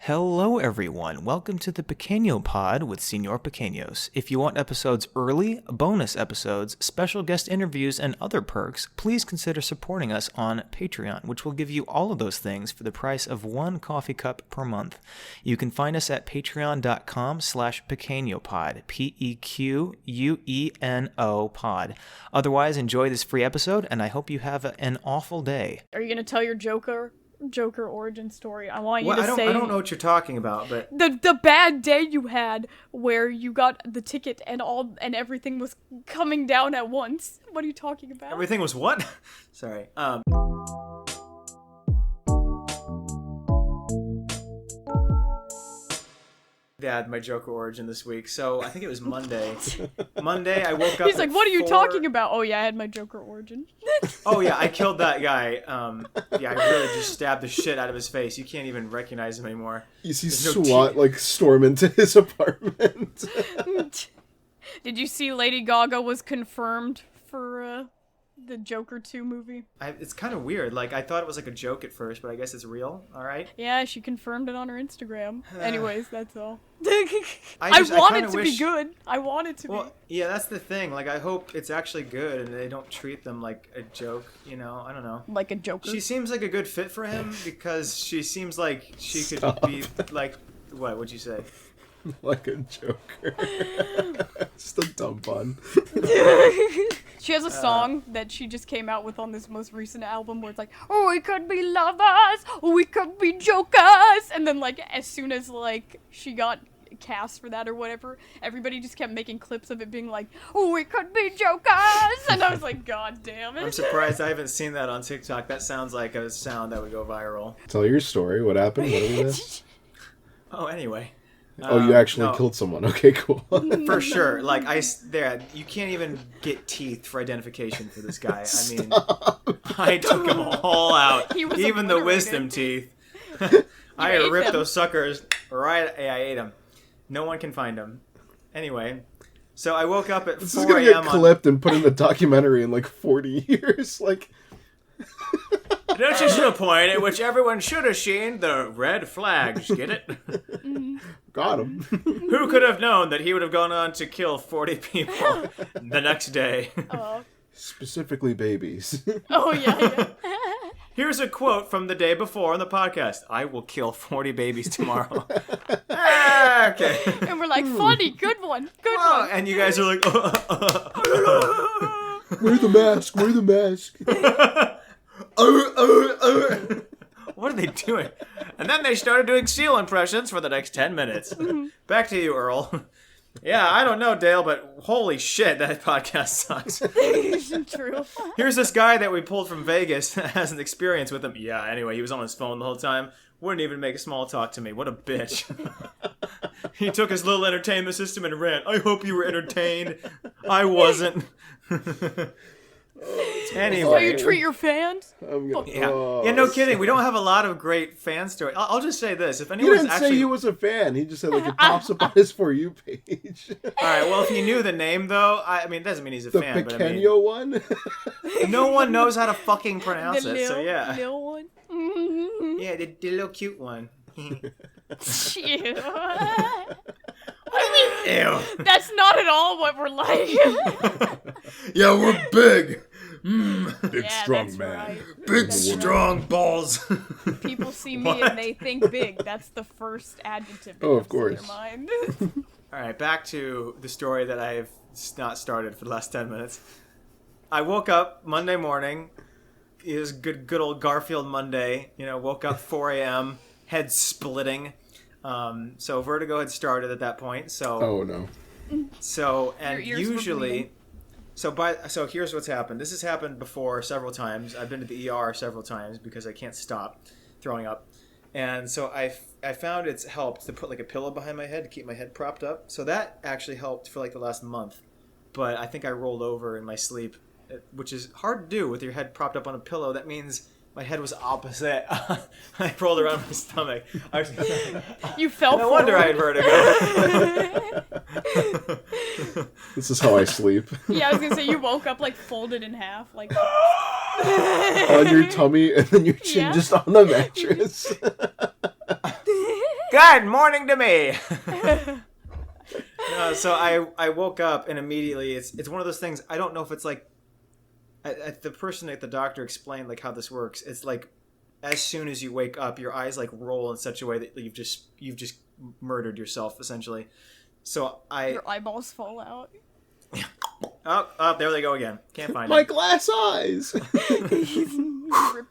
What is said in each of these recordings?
Hello everyone, welcome to the Pequeno pod with Señor Pequeños. If you want episodes early, bonus episodes, special guest interviews, and other perks, please consider supporting us on Patreon, which will give you all of those things for the price of one coffee cup per month. You can find us at patreon.com/pequenopod, Pequeno pod. Otherwise, enjoy this free episode, and I hope you have an awful day. Are you going to tell your Joker origin story? I want you to say... I don't know what you're talking about, but... The bad day you had where you got the ticket and everything was coming down at once. What are you talking about? Everything was what? Sorry. Yeah, my Joker origin this week. So I think it was Monday. I woke up. He's like, "What are you talking about?" Oh yeah, I had my Joker origin. Oh yeah, I killed that guy. Yeah, I really just stabbed the shit out of his face. You can't even recognize him anymore. You see SWAT storm into his apartment. Did you see Lady Gaga was confirmed for the Joker 2 movie? It's kind of weird. I thought it was a joke at first, but I guess it's real. All right. Yeah, she confirmed it on her Instagram. Anyways, that's all. I want it to be good. I want it to be. Yeah, that's the thing. I hope it's actually good and they don't treat them like a joke. I don't know. Like a Joker. She seems like a good fit for him because she seems like she could be what would you say? Like a Joker. Just a dumb pun. She has a song that she just came out with on this most recent album where it's like, "Oh, we could be lovers, we could be jokers," and then as soon as she got cast for that or whatever, everybody just kept making clips of it being like, "Oh, we could be jokers," and I was like, God damn it. I'm surprised I haven't seen that on TikTok. That sounds like a sound that would go viral. Tell your story. What happened? What did we miss? Oh, anyway. You actually killed someone. Okay, cool. For sure. You can't even get teeth for identification for this guy. I took them all out. Even the wisdom teeth. I ripped those suckers right. I ate them. No one can find them. Anyway, so I woke up at 4 a.m. This is going to get clipped and put in the documentary in 40 years. Don't you see the point at which everyone should have seen the red flags? Get it? Got him. Who could have known that he would have gone on to kill 40 people the next day? Specifically babies. Oh, yeah. Here's a quote from the day before on the podcast. "I will kill 40 babies tomorrow." Okay. And we're like, funny, good one. And you guys are like, Wear the mask. What are they doing? And then they started doing Seal impressions for the next 10 minutes. Back to you, Earl. Yeah, I don't know, Dale, but holy shit, that podcast sucks. True. Here's this guy that we pulled from Vegas that has an experience with him. Yeah, anyway, he was on his phone the whole time. Wouldn't even make a small talk to me. What a bitch. He took his little entertainment system and ran. I hope you were entertained. I wasn't. Anyway. So you treat your fans? Yeah, no kidding. We don't have a lot of great fan stories. I'll just say this: if He anyone's didn't actually say he was a fan. He just said it pops up on his For You page. All right. Well, if you knew the name, though, it doesn't mean he's a fan. The Pequeno one. No one knows how to fucking pronounce it. So yeah. The little one. Yeah, the little cute one. Ew. What do you mean? Ew. That's not at all what we're like. Yeah, we're big. Big strong man. Right. Big strong balls. People see me and they think big. That's the first adjective that of comes to course. their mind. All right, back to the story that I've not started for the last 10 minutes. I woke up Monday morning. It was good old Garfield Monday. Woke up 4 a.m., head splitting. So vertigo had started at that point. So. Oh no. So and usually. So here's what's happened. This has happened before several times. I've been to the ER several times because I can't stop throwing up. And so I found it's helped to put a pillow behind my head to keep my head propped up. So that actually helped for the last month. But I think I rolled over in my sleep, which is hard to do with your head propped up on a pillow. That means my head was opposite. I rolled around my stomach. You fell No wonder I had vertigo. This is how I sleep. Yeah, I was gonna say you woke up folded in half, on your tummy, and then your chin just on the mattress. Good morning to me. No, so I woke up and immediately it's one of those things. I don't know if it's like the person at the doctor explained like how this works. It's like as soon as you wake up, your eyes like roll in such a way that you've just murdered yourself essentially. So your eyeballs fall out. Oh, there they go again. Can't find My them. glass eyes. Rip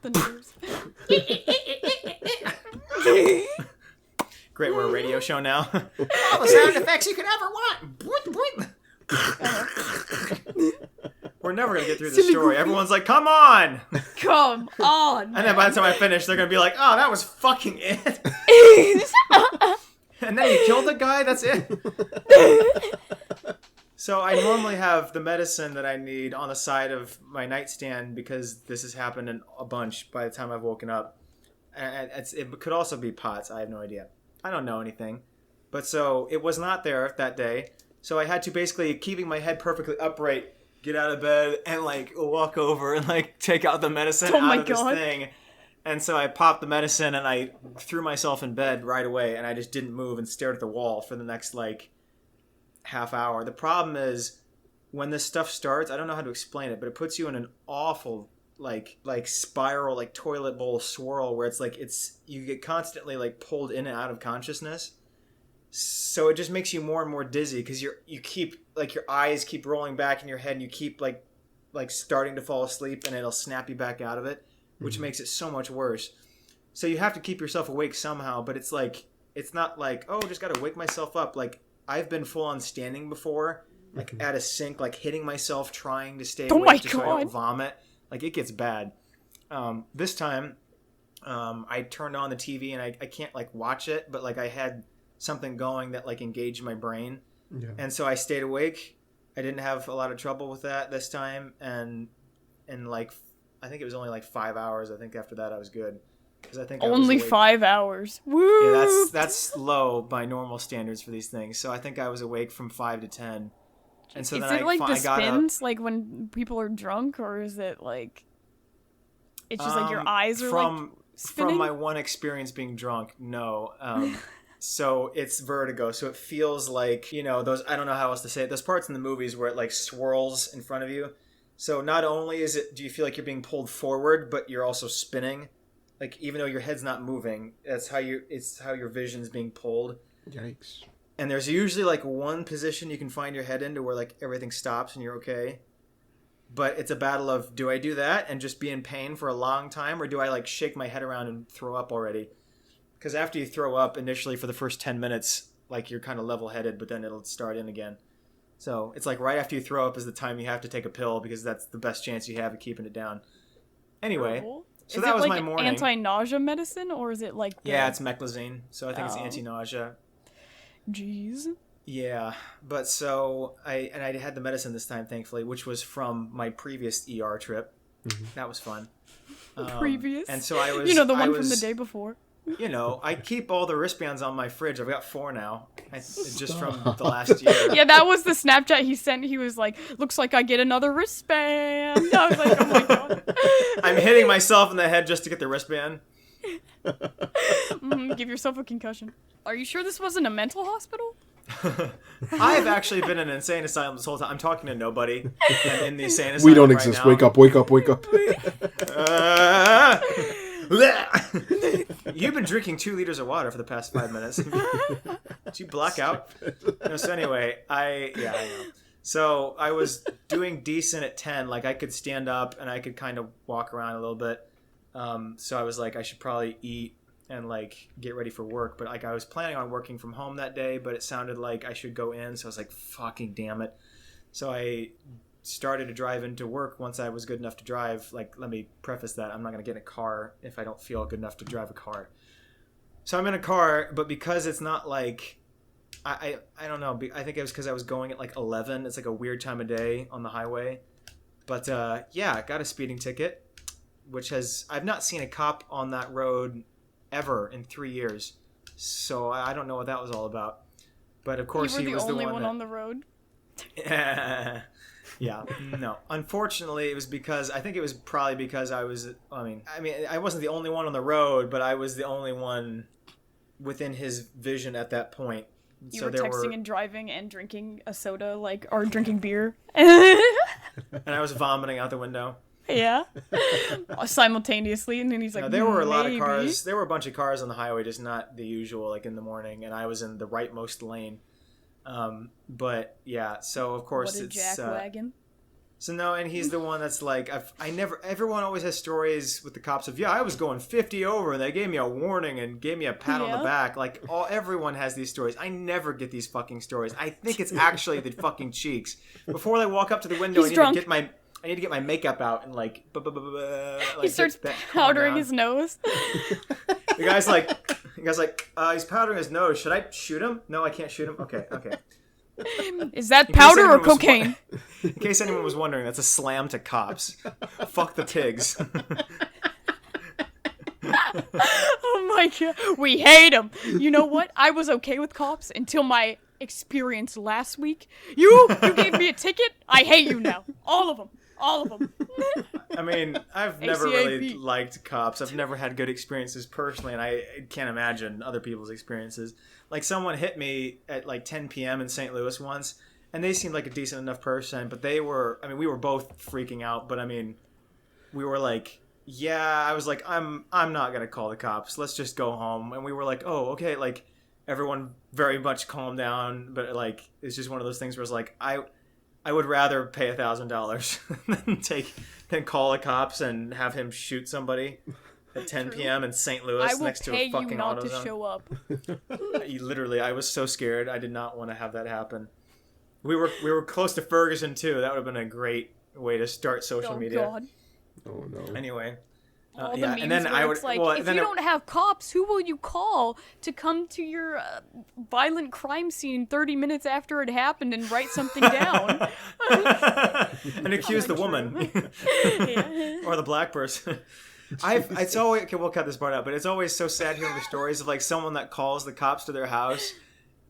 the nerves. Great, we're a radio show now. All the sound effects you could ever want. We're never gonna get through this story. Everyone's like, "Come on, come on!" And then by the time I finish, they're gonna be like, "Oh, that was fucking it." And then you killed the guy. That's it. So I normally have the medicine that I need on the side of my nightstand because this has happened in a bunch by the time I've woken up. And it could also be POTS. I have no idea. I don't know anything. But so it was not there that day. So I had to basically, keeping my head perfectly upright, get out of bed and like walk over and like take out the medicine out of this thing. And so I popped the medicine and I threw myself in bed right away and I just didn't move and stared at the wall for the next like half hour. The problem is when this stuff starts, I don't know how to explain it, but it puts you in an awful like spiral, like toilet bowl swirl where it's like you get constantly like pulled in and out of consciousness. So it just makes you more and more dizzy because you keep like your eyes keep rolling back in your head and you keep like starting to fall asleep and it'll snap you back out of it, which makes it so much worse. So you have to keep yourself awake somehow, but it's like it's not like, oh, just got to wake myself up. Like I've been full on standing before, like at a sink, like hitting myself trying to stay awake just so I don't vomit. Like it gets bad. This time, I turned on the TV and I can't like watch it, but like I had something going that like engaged my brain. Yeah. And so I stayed awake. I didn't have a lot of trouble with that this time. And like, I think it was only like 5 hours. I think after that I was good. Because I think only 5 hours. Woo! Yeah, that's low by normal standards for these things. So I think I was awake from 5 to 10. And so is then it like the spins, up, like when people are drunk, or is it like it's just like your eyes are like spinning? From my one experience being drunk, no. So it's vertigo. So it feels like, those, I don't know how else to say it, those parts in the movies where it like swirls in front of you. So not only do you feel like you're being pulled forward, but you're also spinning. Like even though your head's not moving, it's how your vision's being pulled. Yikes. And there's usually like one position you can find your head into where like everything stops and you're okay. But it's a battle of, do I do that and just be in pain for a long time, or do I like shake my head around and throw up already? Because after you throw up initially for the first 10 minutes, like you're kind of level-headed, but then it'll start in again. So it's like right after you throw up is the time you have to take a pill because that's the best chance you have of keeping it down. Anyway, so that was my morning. Is it like anti-nausea medicine, or is it like... Yeah, it's meclizine, so I think it's anti-nausea. Jeez. Yeah, but so I had the medicine this time, thankfully, which was from my previous ER trip. Mm-hmm. That was fun. Previous? And so I was... the one from the day before. I keep all the wristbands on my fridge. I've got 4 now. Just from the last year. Yeah, that was the Snapchat he sent. He was like, looks like I get another wristband. I was like, oh my god. I'm hitting myself in the head just to get the wristband. Give yourself a concussion. Are you sure this wasn't a mental hospital? I've actually been in an insane asylum this whole time. I'm talking to nobody. I'm in the insane asylum. We don't exist. Right now. Wake up. You've been drinking 2 liters of water for the past 5 minutes. Did you black out? No, so anyway, I know. So I was doing decent at 10. Like I could stand up and I could kind of walk around a little bit. So I was like, I should probably eat and like get ready for work. But like I was planning on working from home that day, but it sounded like I should go in. So I was like, fucking damn it. So I started to drive into work once I was good enough to drive. Like, let me preface that I'm not going to get in a car if I don't feel good enough to drive a car. So I'm in a car, but because it's not like, I don't know. I think it was because I was going at like 11. It's like a weird time of day on the highway. But yeah, I got a speeding ticket, which I've not seen a cop on that road ever in 3 years. So I don't know what that was all about. But of course he was the only one on the road. Yeah, no. Unfortunately, it was because I wasn't the only one on the road, but I was the only one within his vision at that point. You so were there texting and driving and drinking a soda, or drinking beer. And I was vomiting out the window. Yeah. Simultaneously, and then he's like, there were a lot of "Maybe." cars. There were a bunch of cars on the highway, just not the usual, like in the morning, and I was in the rightmost lane. But yeah, so of course What a jackwagon. So no, and he's the one that's like, everyone always has stories with the cops of, I was going 50 over and they gave me a warning and gave me a pat on the back. Like, everyone has these stories. I never get these fucking stories. I think it's actually the fucking cheeks. Before they walk up to the window, I need to get my makeup out and like he starts powdering his nose. The guy's like, he's powdering his nose. Should I shoot him? No, I can't shoot him. Okay. Is that powder or cocaine? In case anyone was wondering, that's a slam to cops. Fuck the pigs. Oh my god, we hate them. You know what? I was okay with cops until my experience last week. You gave me a ticket. I hate you now. All of them. I mean, I've never really liked cops. I've never had good experiences personally, and I can't imagine other people's experiences. Like, someone hit me at like 10 p.m. in St. Louis once, and they seemed like a decent enough person, but we were both freaking out, but I mean, we were like, I was like, I'm not gonna call the cops. Let's just go home. And we were like, oh, okay, like, everyone very much calmed down, but like, it's just one of those things where it's like, I would rather pay $1,000 than call the cops and have him shoot somebody at 10 p.m. in St. Louis next to a fucking AutoZone. I will pay you not to show up. Literally, I was so scared. I did not want to have that happen. We were close to Ferguson too. That would have been a great way to start social media. God. Oh no. Anyway. The memes and then I would like, if you don't have cops, who will you call to come to your violent crime scene 30 minutes after it happened and write something down? And accuse the woman. Or the black person. It's always, okay, we'll cut this part out, but it's always so sad hearing the stories of like someone that calls the cops to their house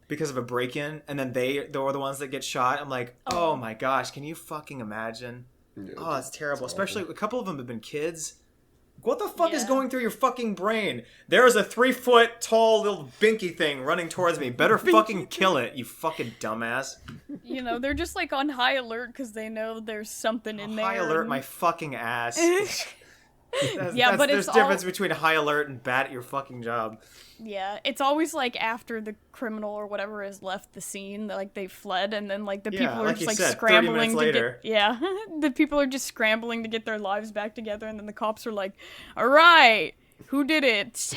because of a break-in, and then they're the ones that get shot. I'm like, oh my gosh, can you fucking imagine? Yeah, it's terrible. Especially a couple of them have been kids. What the fuck is going through your fucking brain? There's a 3-foot tall little binky thing running towards me. Better fucking kill it, you fucking dumbass. You know, they're just like on high alert because they know there's something in there. High alert my fucking ass. But there's difference between high alert and bad at your fucking job. Yeah, it's always like after the criminal or whatever has left the scene, like they fled, and then like the people are just like scrambling to get. Yeah, the people are just scrambling to get their lives back together, and then the cops are like, "All right, who did it?"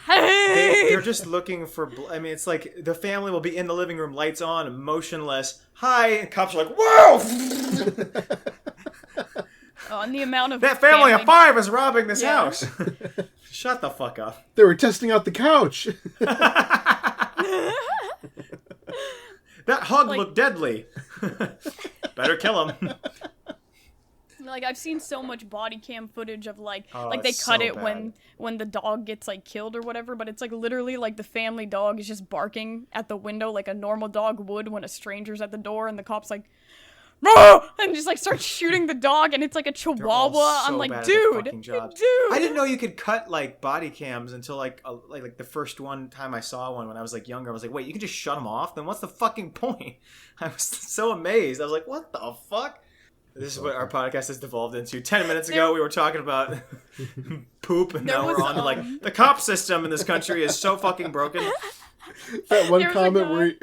They're just looking for. I mean, it's like the family will be in the living room, lights on, motionless. Hi, and cops are like, "Whoa!" And the amount of that family of 5 is robbing this house. Shut the fuck up. They were testing out the couch. That hug looked deadly. Better kill him. Like, I've seen so much body cam footage of like they cut it when the dog gets like killed or whatever, but it's like literally like the family dog is just barking at the window like a normal dog would when a stranger's at the door, and the cop's like, and just like starts shooting the dog, and it's like a chihuahua. I'm like, dude. I didn't know you could cut like body cams until like the first one time I saw one when I was like younger. I was like, wait, you can just shut them off? Then what's the fucking point? I was so amazed. I was like, what the fuck? This is what our podcast has devolved into. 10 minutes ago, we were talking about poop, and now we're on to like the cop system in this country is so fucking broken. That one comment where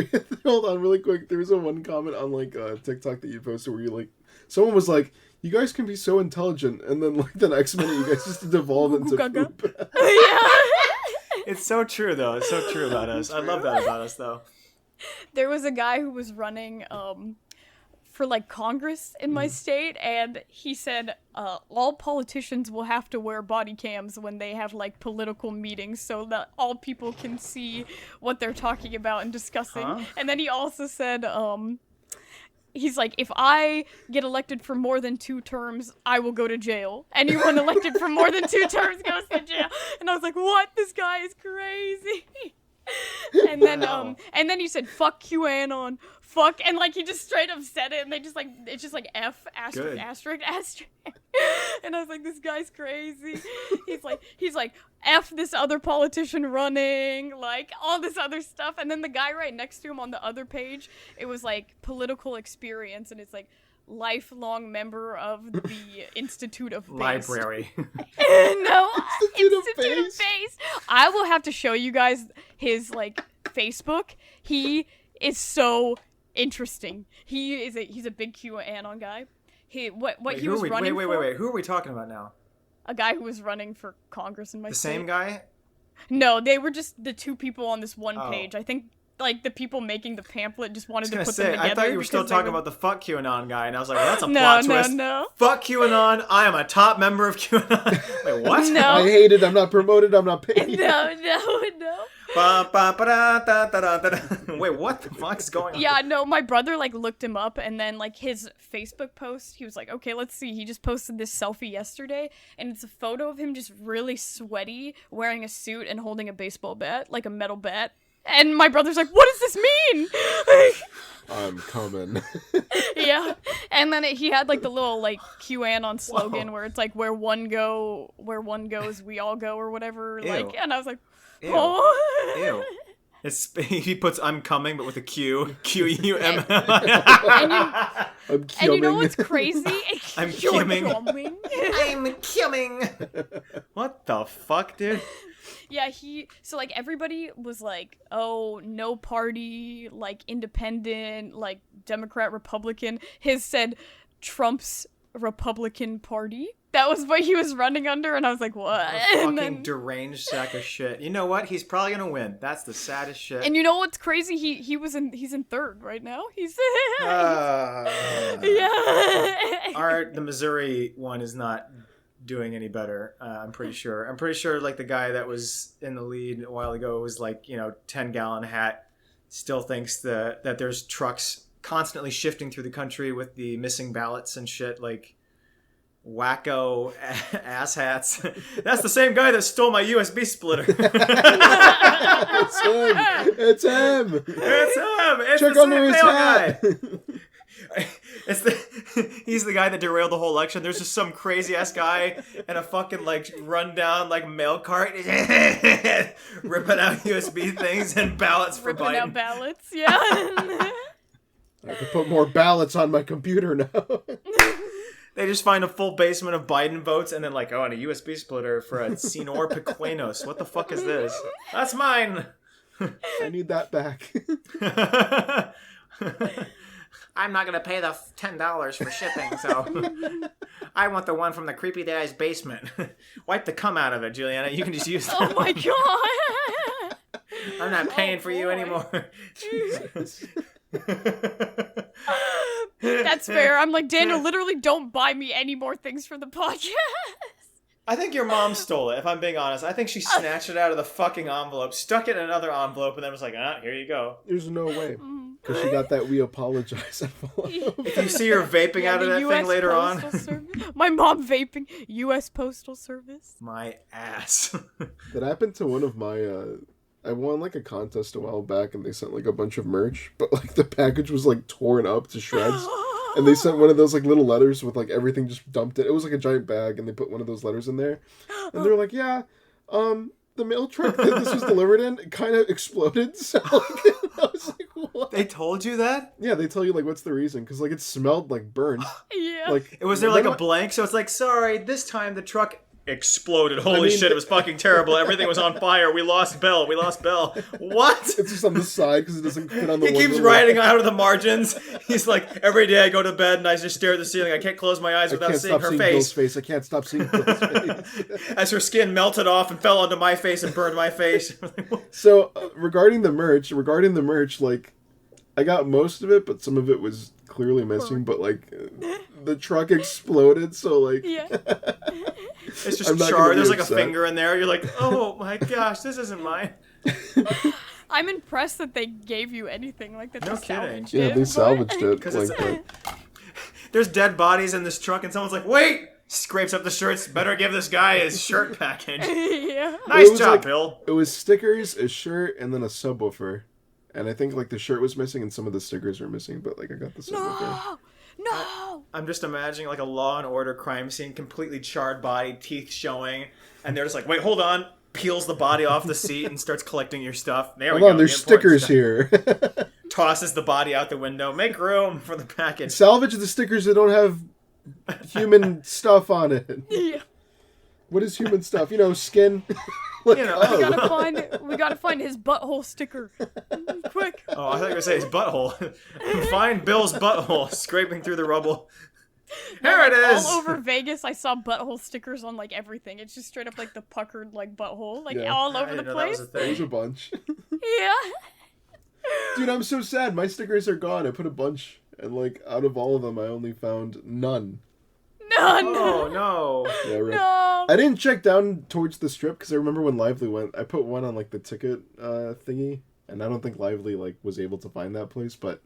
hold on really quick, there was a one comment on like TikTok that you posted where you like someone was like, you guys can be so intelligent, and then like the next minute you guys just devolve into poop. It's so true though. It's so true about us. I love that about us though. There was a guy who was running for like Congress in my state, and he said all politicians will have to wear body cams when they have like political meetings so that all people can see what they're talking about and discussing. And then he also said he's like, if I get elected for more than 2 terms, I will go to jail. Anyone elected for more than 2 terms goes to jail. And I was like, what? This guy is crazy. And then he said, "Fuck QAnon, fuck," and like he just straight up said it, and they just like it's just like F asterisk asterisk asterisk, and I was like, this guy's crazy. He's like F this other politician running, like all this other stuff, and then the guy right next to him on the other page, it was like political experience, and it's like lifelong member of the Institute of Base. Library. No, Institute of Base. I will have to show you guys his like Facebook. He is so interesting. He's a big QAnon guy. He was running for. Wait. Who are we talking about now? A guy who was running for Congress in my state. The same guy? No, they were just the two people on this one page. I think like the people making the pamphlet just wanted to put them together. I thought you were still talking about the fuck QAnon guy, and I was like, well, that's a plot twist. No. Fuck QAnon. I am a top member of QAnon. Wait, what? No. I hate it. I'm not promoted. I'm not paid. No. Wait, what the fuck's going on? Yeah, no, my brother like looked him up, and then like his Facebook post, he was like, okay, let's see. He just posted this selfie yesterday, and it's a photo of him just really sweaty, wearing a suit and holding a baseball bat, like a metal bat. And my brother's like, what does this mean? I'm coming. Yeah. And then he had like the little like QAnon slogan where it's like, where one goes, we all go, or whatever. Ew. Like, and I was like, Ew. oh. Ew. He puts I'm coming, but with a Q. Q-U-M. And you know what's crazy? I'm coming. I'm coming. What the fuck, dude? Yeah, so, like, everybody was like, oh, no party, like, independent, like, Democrat, Republican. His said Trump's Republican Party. That was what he was running under, and I was like, what? A fucking deranged sack of shit. You know what? He's probably gonna win. That's the saddest shit. And you know what's crazy? He's in third right now. He's yeah. The Missouri one is not doing any better. I'm pretty sure like the guy that was in the lead a while ago was like 10-gallon hat still thinks that there's trucks constantly shifting through the country with the missing ballots and shit, like wacko ass hats. That's the same guy that stole my USB splitter. It's him. It's Check the under his hat. He's the guy that derailed the whole election. There's just some crazy ass guy and a fucking like rundown like mail cart ripping out USB things and ballots for Biden. Ripping out ballots, yeah. I can put more ballots on my computer now. They just find a full basement of Biden votes and then like, and a USB splitter for a Señor Pequeños. What the fuck is this? That's mine. I need that back. I'm not gonna pay the $10 for shipping, so I want the one from the creepy guy's basement. Wipe the cum out of it, Juliana. You can just use that. Oh my god! I'm not paying for you anymore. That's fair. I'm like, Daniel, literally don't buy me any more things for the podcast. I think your mom stole it, if I'm being honest. I think she snatched it out of the fucking envelope, stuck it in another envelope, and then was like, here you go. There's no way. Because she got that we apologize envelope. If you see her vaping out of that US thing later Postal on. Service. My mom vaping. U.S. Postal Service. My ass. That happened to one of my... I won like a contest a while back, and they sent like a bunch of merch, but like the package was like torn up to shreds. And they sent one of those like little letters with like everything just dumped it. It was like a giant bag, and they put one of those letters in there. And they were like, yeah, the mail truck that this was delivered in kind of exploded. So like, I was like, what? They told you that? Yeah, they tell you like what's the reason, because like it smelled like burnt. Yeah. Like, was there like a blank? So it's like, sorry, this time the truck exploded. Holy shit, it was fucking terrible. Everything was on fire. We lost Bell. What? It's just on the side because it doesn't fit on the He keeps writing out of the margins. He's like, every day I go to bed and I just stare at the ceiling. I can't close my eyes without seeing her face. I can't stop seeing Bill's face. As her skin melted off and fell onto my face and burned my face. So, regarding the merch, like, I got most of it, but some of it was clearly missing, but like, the truck exploded, so like... Yeah. It's just charred. There's like a finger in there. You're like, oh my gosh, this isn't mine. I'm impressed that they gave you anything like that. No they kidding. salvaged Yeah, it, they salvaged it. There's dead bodies in this truck, and someone's like, wait, scrapes up the shirts. Better give this guy his shirt package. Yeah. Nice job, Bill. It was stickers, a shirt, and then a subwoofer. And I think like the shirt was missing and some of the stickers were missing, but like I got the subwoofer. No. I'm just imagining like a Law and Order crime scene, completely charred body, teeth showing, and they're just like, wait, hold on. Peels the body off the seat and starts collecting your stuff. There we go. Hold on, there's stickers here. Tosses the body out the window. Make room for the package. Salvage the stickers that don't have human stuff on it. Yeah. What is human stuff? You know, skin. Like, You know, We gotta find his butthole sticker. Quick. Oh, I thought you were gonna say his butthole. Find Bill's butthole, scraping through the rubble. Here it is. All over Vegas, I saw butthole stickers on like everything. It's just straight up like the puckered like butthole, like Yeah. all I over the didn't know that was place. a thing. There's a bunch. Yeah. Dude, I'm so sad. My stickers are gone. I put a bunch, and like out of all of them, I only found none. None. Oh no. Yeah, right. No. I didn't check down towards the strip because I remember when Lively went. I put one on like the ticket thingy, and I don't think Lively like was able to find that place. But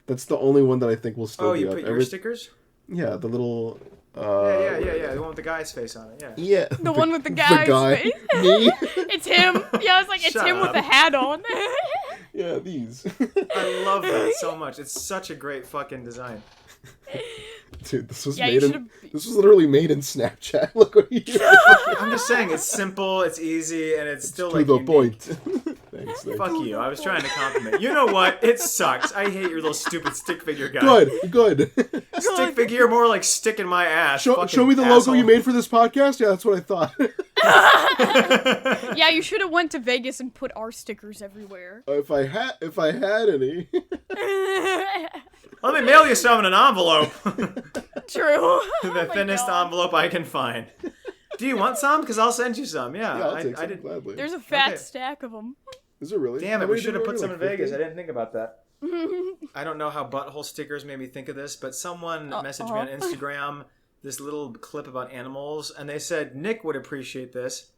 that's the only one that I think will still Oh, be you up. put your stickers? Yeah, the little. Yeah. The one with the guy's face on it. Yeah. Yeah. The one with the guy's face. Me. It's him. Yeah, I was like, it's Shut him with up. the hat on. Yeah, these. I love that so much. It's such a great fucking design. Dude, this was Yeah, made you in. should've- This was literally made in Snapchat. Look what you did. I'm just saying, it's simple, it's easy, and it's still To like the unique. point. Thanks. Fuck you. I was trying to compliment. You know what? It sucks. I hate your little stupid stick figure guy. Good. Stick figure, more like stick in my ass. Show me the logo you made for this podcast. Yeah, that's what I thought. Yeah, you should have went to Vegas and put our stickers everywhere. If I had any. Let me mail you some in an envelope. True. The thinnest envelope I can find. Do you want some? Because I'll send you some. Yeah, Yeah, I'll take I some did. gladly. There's a fat Okay. stack of them. Is it really? Damn it, How we many should did have we put order, some in like Vegas. 50? I didn't think about that. I don't know how butthole stickers made me think of this, but someone messaged me on Instagram this little clip about animals, and they said Nick would appreciate this.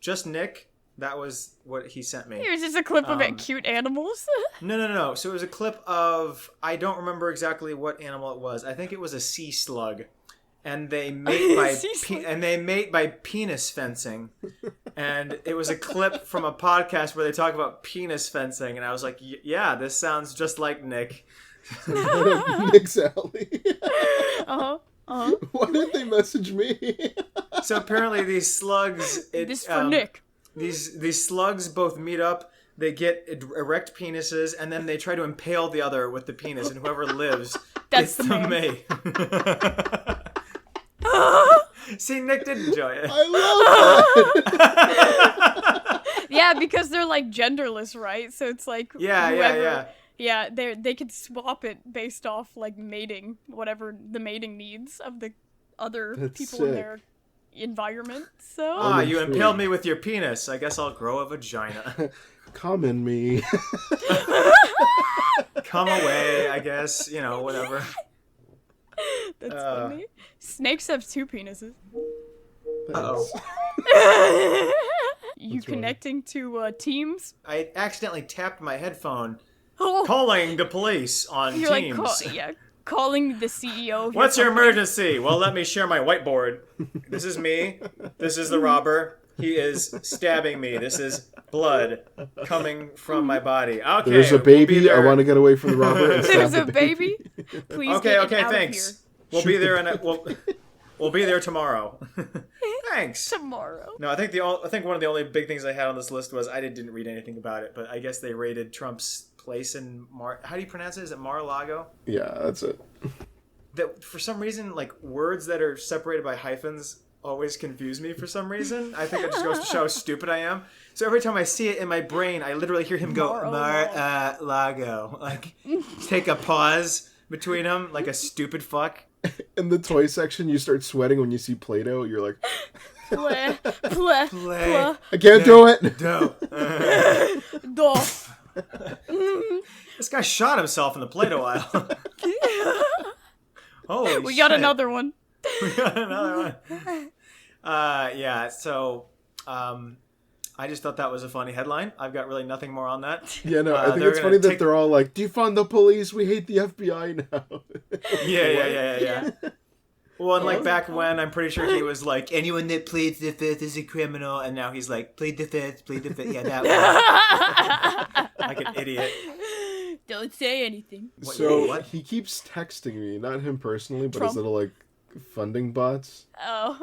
Just Nick. That was what he sent me. Here's just a clip of it, cute animals. No. So it was a clip of, I don't remember exactly what animal it was. I think it was a sea slug. And they mate by penis fencing. And it was a clip from a podcast where they talk about penis fencing, and I was like, yeah, this sounds just like Nick. Nick's alley. Why didn't they message me? So apparently these slugs This for Nick. These slugs both meet up, they get erect penises, and then they try to impale the other with the penis, and whoever lives That's gets the the man. mate. See, Nick did enjoy it. I love that. Yeah, because they're like genderless, right? So it's like Yeah. Yeah, they could swap it based off like mating, whatever the mating needs of the other That's people sick. in their environment. So Ah, you intrigued. impaled me with your penis. I guess I'll grow a vagina. Come in me. Come away, I guess. You know, whatever. that's funny. Snakes have 2 penises. Uh-oh. You What's wrong? connecting to Teams? I accidentally tapped my headphone. Oh, Calling the police on you're Teams. like calling the CEO. Of What's your company. emergency? Well, let me share my whiteboard. This is me. This is the robber. He is stabbing me. This is blood coming from my body. Okay. There's a we'll be baby. there. I want to get away from the robber. And There's stab a the baby. Please Okay, get it out thanks. of We'll be there we'll be there tomorrow. Thanks. here tomorrow. No, I think one of the only big things I had on this list was I didn't read anything about it, but I guess they rated Trump's place in how do you pronounce it? Is it Mar-a-Lago? Yeah, that's it. That for some reason, like words that are separated by hyphens always confuse me for some reason. I think it just goes to show how stupid I am. So every time I see it in my brain, I literally hear him go Mar-a-Lago. Like take a pause between them, like a stupid fuck. In the toy section, you start sweating when you see Play-Doh. You're like, Play, play, play. I can't do it. No. This guy shot himself in the Play-Doh aisle. Holy We got shit. another one. We got another one. Yeah, so I just thought that was a funny headline. I've got really nothing more on that. Yeah, no, I think they're it's gonna funny that take- they're all like, defund the police. We hate the FBI now. Yeah. Well, Well, and like back when, I'm pretty sure he was like, anyone that pleads the fifth is a criminal, and now he's like, plead the fifth, yeah, that one. Like an idiot. Don't say anything. So he keeps texting me, not him personally, but his little like funding bots. Oh.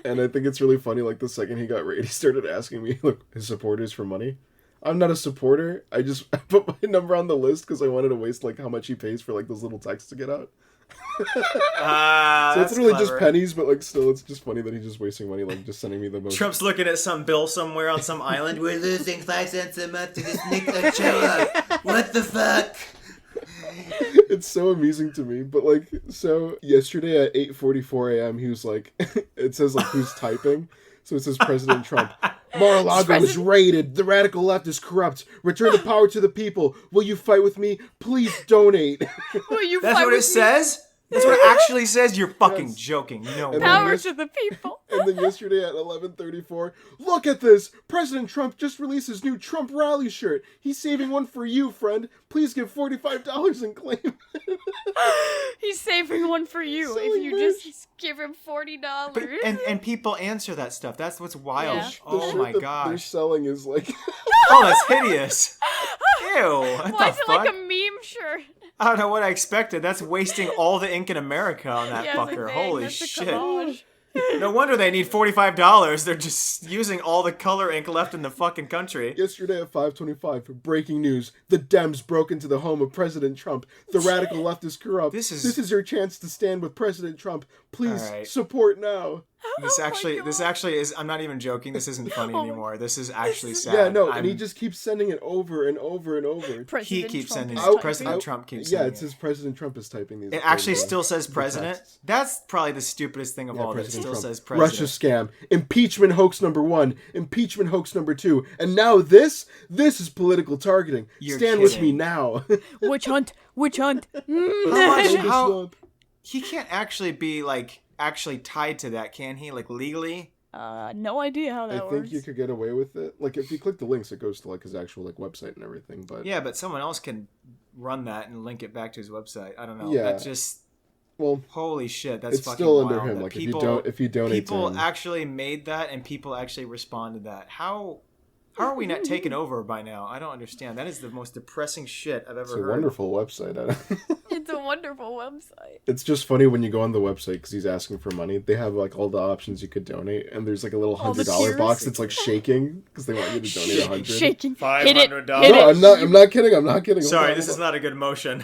And I think it's really funny. Like the second he got raid, he started asking me like his supporters for money. I'm not a supporter. I just put my number on the list because I wanted to waste like how much he pays for like those little texts to get out. So it's really clever. just pennies, but like still, it's just funny that he's just wasting money, like just sending me the most. Trump's looking at some bill somewhere on some island. We're losing 5 cents a month to this Nick Ochoa. What the fuck? It's so amusing to me, but like, so yesterday at 8:44 a.m. he was like, it says like who's typing, so it says President Trump. Mar-a-Lago is raided. The radical left is corrupt. Return the power to the people. Will you fight with me? Please donate. Will you That's fight what with it says? That's what it actually says? You're fucking joking. No way. Power to the people. And then yesterday at 11:34, look at this! President Trump just released his new Trump rally shirt. He's saving one for you, friend. Please give $45 and claim it. He's saving one for you Selling if you merch. just give him $40. But, and people answer that stuff. That's what's wild. Yeah. The Oh shirt my that They're gosh. selling is like... Oh, that's hideous. Ew. What Why the is it fuck? like a meme shirt? I don't know what I expected. That's wasting all the ink in America on that Yeah, it's fucker. like, dang, Holy that's a shit. collage. No wonder they need $45. They're just using all the color ink left in the fucking country. Yesterday at 5:25, breaking news. The Dems broke into the home of President Trump. The radical left is corrupt. This is your chance to stand with President Trump. Please All right. support now. This Oh my actually God. is. I'm not even joking. This isn't funny No. anymore. This is actually sad. Yeah, no, I'm- and he just keeps sending it over and over and over. He keeps sending is it. typing. President Trump keeps Yeah, sending it says President Trump is typing these. It actually the- still says the president. texts. That's probably the stupidest thing of Yeah, all. That it President still Trump. says president. Russia scam. Impeachment hoax number 1. Impeachment hoax number 2. And now this is political targeting. You're Stand with me kidding. now. Witch hunt. Witch hunt. How much? Slump. How he can't actually be like actually tied to that, can he? Like legally? No idea how I that think works. you could get away with it. Like if you click the links, it goes to like his actual like website and everything. But Yeah, but someone else can run that and link it back to his website. I don't know. Yeah. That just well, holy shit. That's it's fucking still wild. under him. that Like people, if you donate to people him, actually made that and people actually responded to that. How are we not taken over by now? I don't understand. That is the most depressing shit I've it's ever a heard. wonderful website. It's a wonderful website. It's just funny when you go on the website because he's asking for money. They have like all the options you could donate, and there's like a little All the $100 tiers. box that's like shaking because they want you to donate 100. Shaking. $500. Hit it. No, Hit No, it. I'm not kidding. I'm not kidding. Sorry, Hold this on. is not a good motion.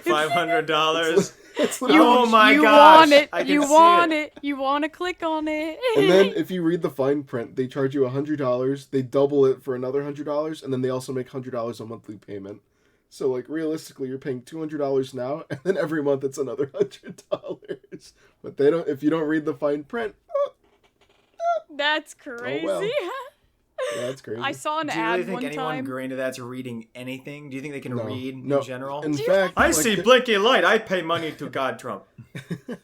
$500. It's You, literally- Oh my you gosh, want it. I can You see want it. it. You want to click on it. And then if you read the fine print, they charge you $100. They double it for another $100, and then they also make $100 a monthly payment. So like realistically, you're paying $200 now, and then every month it's another $100. But they don't. If you don't read the fine print, That's crazy. well. yeah, that's crazy. I saw an Do you ad really think one anyone time. going to that's reading anything? Do you think they can No, read no. in general? In fact, I like, see the- blinky light. I pay money to God Trump. Okay.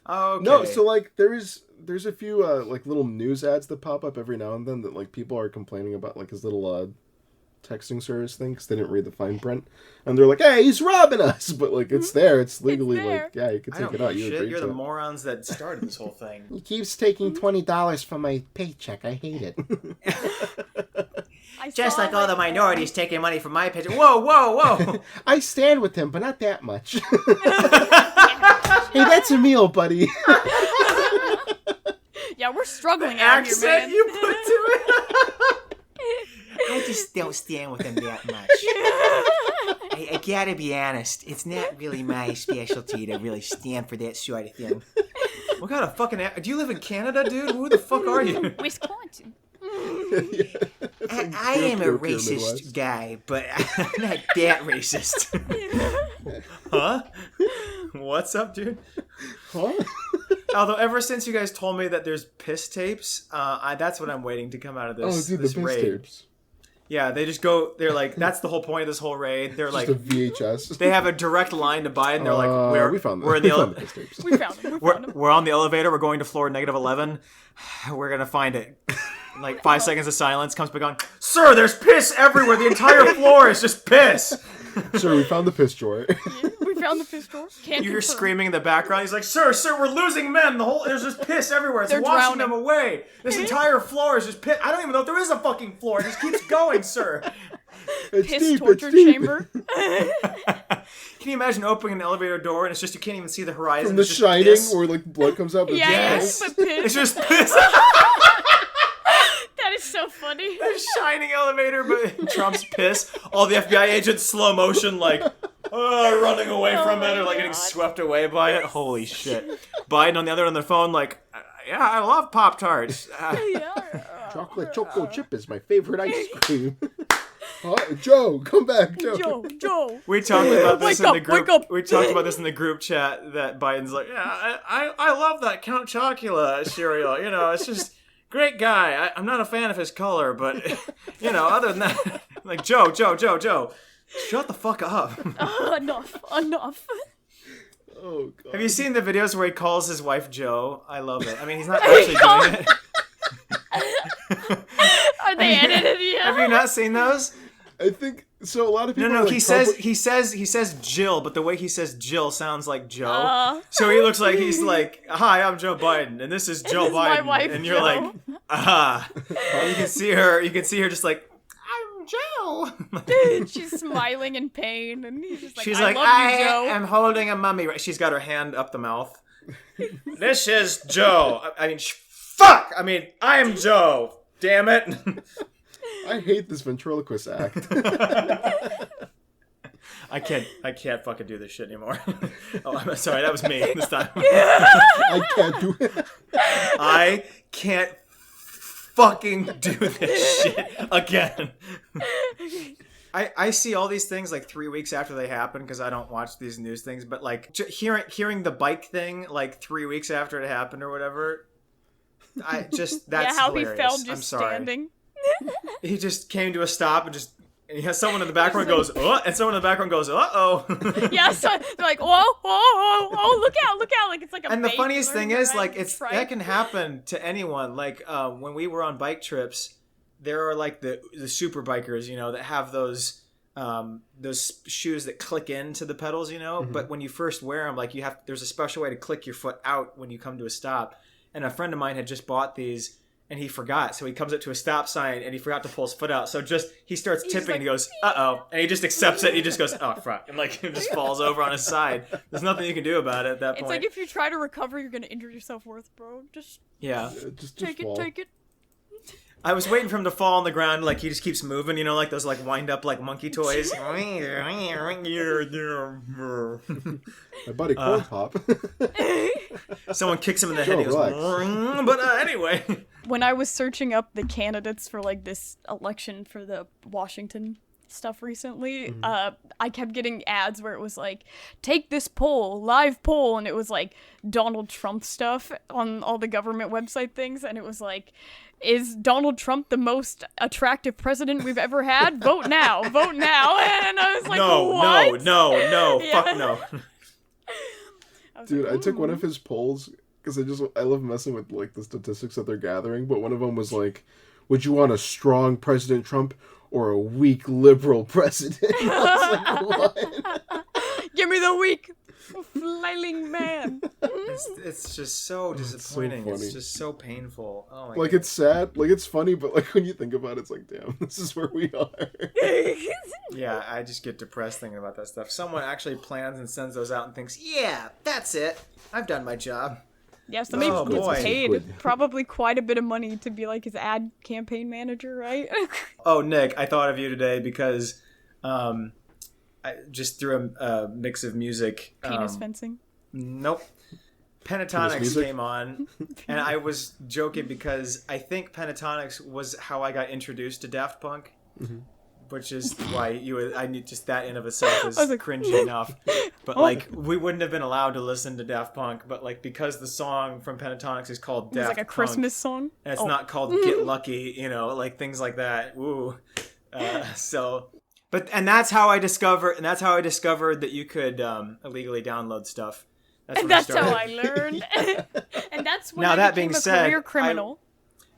No, so like there's a few like little news ads that pop up every now and then that like people are complaining about like his little texting service thing because they didn't read the fine print, and they're like, "Hey, he's robbing us!" But like it's there, it's legally there. like yeah, you can I take don't it give out. a You shit. agree You're to the it. morons that started this whole thing. He keeps taking $20 from my paycheck. I hate it. I Just saw, like all the minorities taking money from my paycheck. Whoa, whoa, whoa! I stand with him, but not that much. Hey, that's a meal, buddy. Yeah, we're struggling out here, Accent man. you put to it. I just don't stand with him that much. I gotta be honest, it's not really my specialty to really stand for that sort of thing. What kind of fucking? Do you live in Canada, dude? Who the fuck are you? Wisconsin. I am a racist guy, but I'm not that racist. Huh? What's up, dude? Huh? Although ever since you guys told me that there's piss tapes, that's what I'm waiting to come out of Oh, this. dude, the this piss raid. tapes. Yeah, they just go. They're like, that's the whole point of this whole raid. They're like, Just a VHS. they have a direct line to buy it, and they're like, we found them. we're in We the found the piss tapes. We found him. we're on the elevator. We're going to floor -11. We're gonna find it. Like 5 seconds of silence comes back on. Sir, there's piss everywhere. The entire floor is just piss. Sir, we found the piss drawer. We found the piss drawer. Can't You're confirm. screaming in the background. He's like, sir, we're losing men. There's just piss everywhere. It's They're washing drowning. them away. This entire floor is just piss. I don't even know if there is a fucking floor. It just keeps going, sir. It's Piss deep, torture it's deep. chamber. Can you imagine opening an elevator door and it's just you can't even see the horizon? From The It's just Shining, piss? where like blood comes out. But Yes, but piss. It's just piss. That is so funny. The Shining elevator, but Trump's piss. All the FBI agents slow motion, like running away from it or like getting swept away by it. Holy shit! Biden on the other end of the phone, like, yeah, I love Pop-Tarts. Chocolate choco chip is my favorite ice cream. Joe, come back, Joe. Joe. We talked about this Wake in the up, group. wake up. We talked about this in the group chat that Biden's like, yeah, I love that Count Chocula cereal. You know, it's just great guy. I'm not a fan of his color, but you know, other than that, like Joe, shut the fuck up. Enough. Oh god. Have you seen the videos where he calls his wife Joe? I love it. I mean, he's not actually doing it. Are they edited yet? Have you not seen those? I think so. A lot of people. No. are, like, He says Jill, but the way he says Jill sounds like Joe. So he looks like he's like, "Hi, I'm Joe Biden, and this is Joe this is my Biden," wife, and you're Joe. like, "Ah." You can see her. You can see her just like, "I'm Joe." She's smiling in pain, and he's just like, She's I like, love "I you, Joe. am holding a mummy." She's got her hand up the mouth. This is Joe. I mean, fuck. I mean, I am Joe. Damn it. I hate this ventriloquist act. I can't fucking do this shit anymore. Oh, I'm sorry, that was me this time. I can't do it. I can't fucking do this shit again. I see all these things like 3 weeks after they happen because I don't watch these news things, but like hearing the bike thing like 3 weeks after it happened or whatever, that's how hilarious. he fell just I'm sorry. standing. He just came to a stop and he has someone in the background goes, "Oh," and someone in the background goes, "Uh-oh." Yeah, so they're like, oh, look out, like it's like a And the bait funniest learning thing is, to like, ride that trike. can happen to anyone. Like, when we were on bike trips, there are like the super bikers, you know, that have those shoes that click into the pedals, you know. Mm-hmm. But when you first wear them, like there's a special way to click your foot out when you come to a stop. And a friend of mine had just bought these. And he forgot, so he comes up to a stop sign, and he forgot to pull his foot out. So he starts tipping, and he goes, "Uh-oh," and he just accepts it. He just goes, "Oh, fuck," and like it just falls over on his side. There's nothing you can do about it at that point. It's like if you try to recover, you're gonna injure yourself worth, bro. Just Just take fall. it. I was waiting for him to fall on the ground, like he just keeps moving, you know, like those like wind up like monkey toys. My buddy Corn Pop. Someone kicks him in the head. He goes, relax. but anyway. When I was searching up the candidates for like this election for the Washington stuff recently, I kept getting ads where it was like, take this poll, live poll, and it was like Donald Trump stuff on all the government website things, and it was like, is Donald Trump the most attractive president we've ever had? Vote now, and I was like, what? No, Yeah. fuck no. I was Dude, like, I took one of his polls because I love messing with like the statistics that they're gathering. But one of them was like, would you want a strong President Trump or a weak liberal president? I was like, what? Give me the weak, flailing man. It's just so disappointing. funny. It's just so painful. Oh my Like, God. it's sad. Like, it's funny, but like when you think about it, it's like, damn, this is where we are. Yeah, I just get depressed thinking about that stuff. Someone actually plans and sends those out and thinks, yeah, that's it. I've done my job. Yeah, somebody Oh, gets boy. paid Good. probably quite a bit of money to be like his ad campaign manager, right? Oh, Nick, I thought of you today because I just threw a mix of music. Penis fencing. Nope. Penis Pentatonics music? came on, and I was joking because I think Pentatonics was how I got introduced to Daft Punk, which is why I need just that in of itself is I was like, cringy enough. But like, we wouldn't have been allowed to listen to Daft Punk, but like because the song from Pentatonics is called It was Daft like a Punk, Christmas song. and it's not called Get Lucky, you know, like things like that. Ooh, and that's how I discovered that you could illegally download stuff. That's And when I that's how started. I learned. And that's when Now, I that became being a said, career criminal.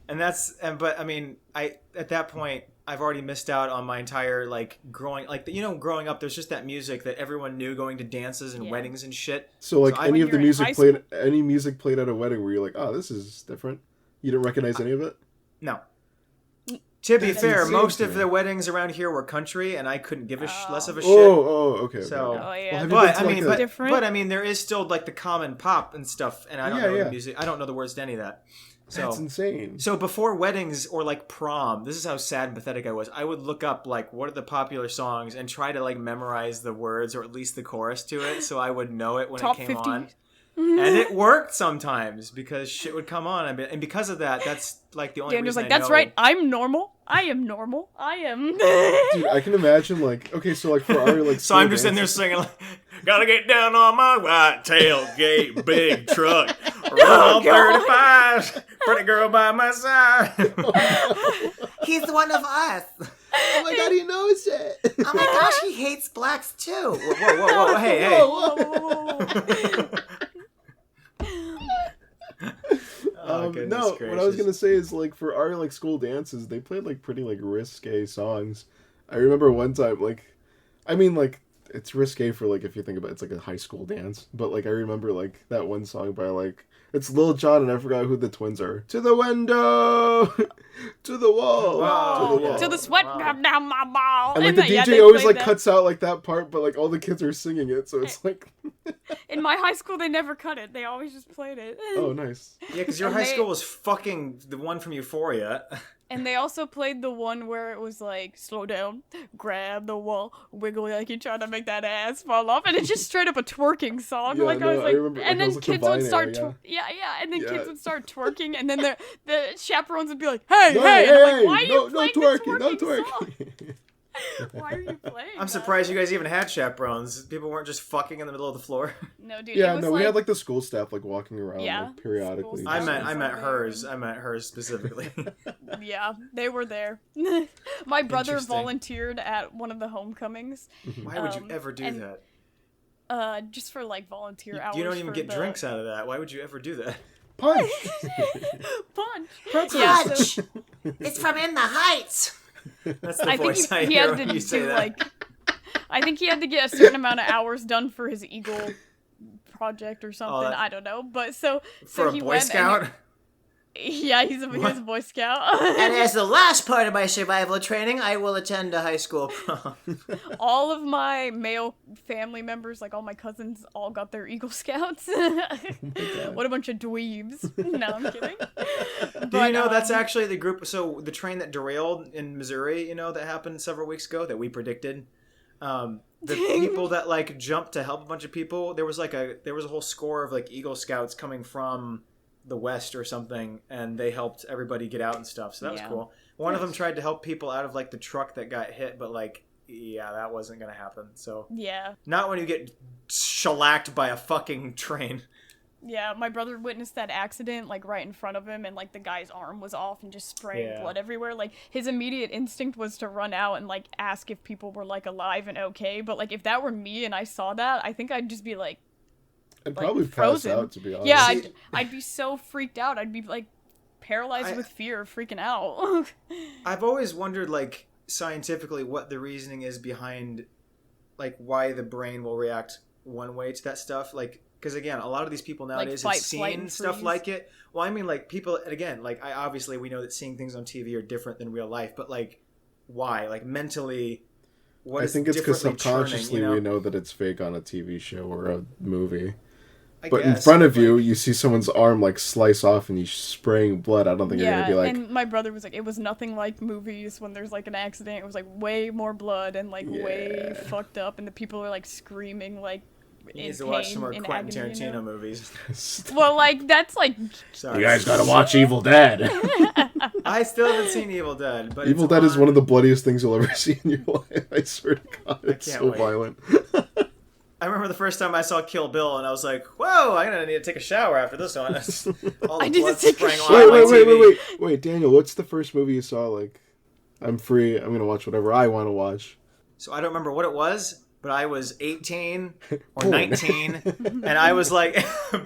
But I mean, at that point, I've already missed out on my entire like growing up. There's just that music that everyone knew going to dances and weddings and shit. So like any of the music played, school? any music played at a wedding where you're like, oh, this is different. You didn't recognize any of it. No. To be That's fair, insane most to of me. the weddings around here were country, and I couldn't give less of a shit. Okay. So, Oh, yeah. Well, have you but been to, I mean, like, different? I mean, there is still like the common pop and stuff, and I don't know the music. I don't know the words to any of that. So That's insane. So before weddings or like prom, this is how sad and pathetic I was. I would look up like what are the popular songs and try to like memorize the words or at least the chorus to it, so I would know it when Top it came 50. on. And it worked sometimes because shit would come on, and because of that, that's like the only Daniel's reason like, I that's know. right, I'm normal. I am normal. I am. Dude, I can imagine like, okay, so like for our like. So I'm just in there singing like, gotta get down on my white tailgate, big truck, roll 35, pretty girl by my side. He's one of us. Oh my god, he knows it. Oh my gosh, he hates blacks too. Whoa, hey. Oh, goodness No, gracious. what I was gonna say is like for our like school dances, they played like pretty like risque songs. I remember one time like, I mean like it's risque for like if you think about it, it's like a high school dance, but like I remember like that one song by like it's Lil Jon and I forgot who the twins are. To the window, to the wall, Wow. to the wall. Till the sweat drop down my ball. And like the yeah, DJ they always played like that. cuts out like that part, but like all the kids are singing it, so it's like, In my high school, they never cut it. They always just played it. oh nice. Yeah, because your And high they- school was fucking the one from Euphoria. And they also played the one where it was like, slow down, grab the wall, wiggle like you're trying to make that ass fall off. And it's just straight up a twerking song. Yeah, like no, I was I like, remember, and like, it then was, like, the kids would Vine start, era, and then Yeah. kids would start twerking, and then the chaperones would be like, hey, No, hey, and I'm like, why are no, you playing no twerking, the no twerking song? twerking. Why are you playing? I'm that? surprised you guys even had chaperones. People weren't just fucking in the middle of the floor. No, dude. Yeah, it was no, like, we had like the school staff like walking around Yeah, like periodically. school I staff. meant hers. I meant hers specifically. Yeah, they were there. My brother Interesting. volunteered at one of the homecomings. Why would you ever do and- that? Just for like volunteer hours. You don't even for get the... drinks out of that. Why would you ever do that? Punch! Punch. Pretzels! Yeah, Punch! It's from In the Heights. That's the I think voice I he hear had when to you say do that. like. I think he had to get a certain amount of hours done for his Eagle project or something. that- I don't know, but so For a he Boy went Scout? Yeah, he's a Boy Scout. And as the last part of my survival training, I will attend a high school prom. All of my male family members, like all my cousins, all got their Eagle Scouts. What a bunch of dweebs. No, I'm kidding. Do you know that's actually the group? So the train that derailed in Missouri, you know, that happened several weeks ago that we predicted. The people that like jumped to help a bunch of people. There was a whole score of like Eagle Scouts coming from the West or something, and they helped everybody get out and stuff. So that was cool. One of them tried to help people out of like the truck that got hit, but like, yeah, that wasn't gonna happen. So Yeah. not when you get shellacked by a fucking train. Yeah, my brother witnessed that accident, like, right in front of him, and, like, the guy's arm was off and just spraying blood everywhere. Like, his immediate instinct was to run out and, like, ask if people were, like, alive and okay. But, like, if that were me and I saw that, I think I'd just be, like, I'd like, probably pass frozen. out, to be honest. Yeah, I'd be so freaked out. I'd be, like, paralyzed with fear, freaking out. I've always wondered, like, scientifically what the reasoning is behind, like, why the brain will react one way to that stuff. Like, because, again, a lot of these people nowadays have fight, flight, seen and stuff freeze. like it. Well, I mean, like, people, and again, like, obviously we know that seeing things on TV are different than real life, but, like, why? Like, mentally, what I is think it's because differently subconsciously churning, we know that it's fake on a TV show or a movie. I But in guess, front of like, you see someone's arm like slice off and he's spraying blood. I don't think you're Yeah, gonna be like, and my brother was like, it was nothing like movies when there's, like, an accident. It was, like, way more blood and, like, way Yeah. fucked up, and the people are, like, screaming, like, he in needs to pain, watch some more in Quentin agony, you Tarantino know? movies. Well, like, that's, like, Sorry. gotta watch Evil Dead. I still haven't seen Evil Dead, but Evil it's Dead is on- one of the bloodiest things you'll ever see in your life. I swear to God, it's can't so wait. violent. I remember the first time I saw Kill Bill, and I was like, "Whoa, I'm gonna need to take a shower after this one." All the I need to blood take a spraying shower. all over my TV. Wait, Daniel, what's the first movie you saw? Like, I'm free. I'm gonna watch whatever I want to watch. So I don't remember what it was, but I was 18 or Porn. 19, and I was like,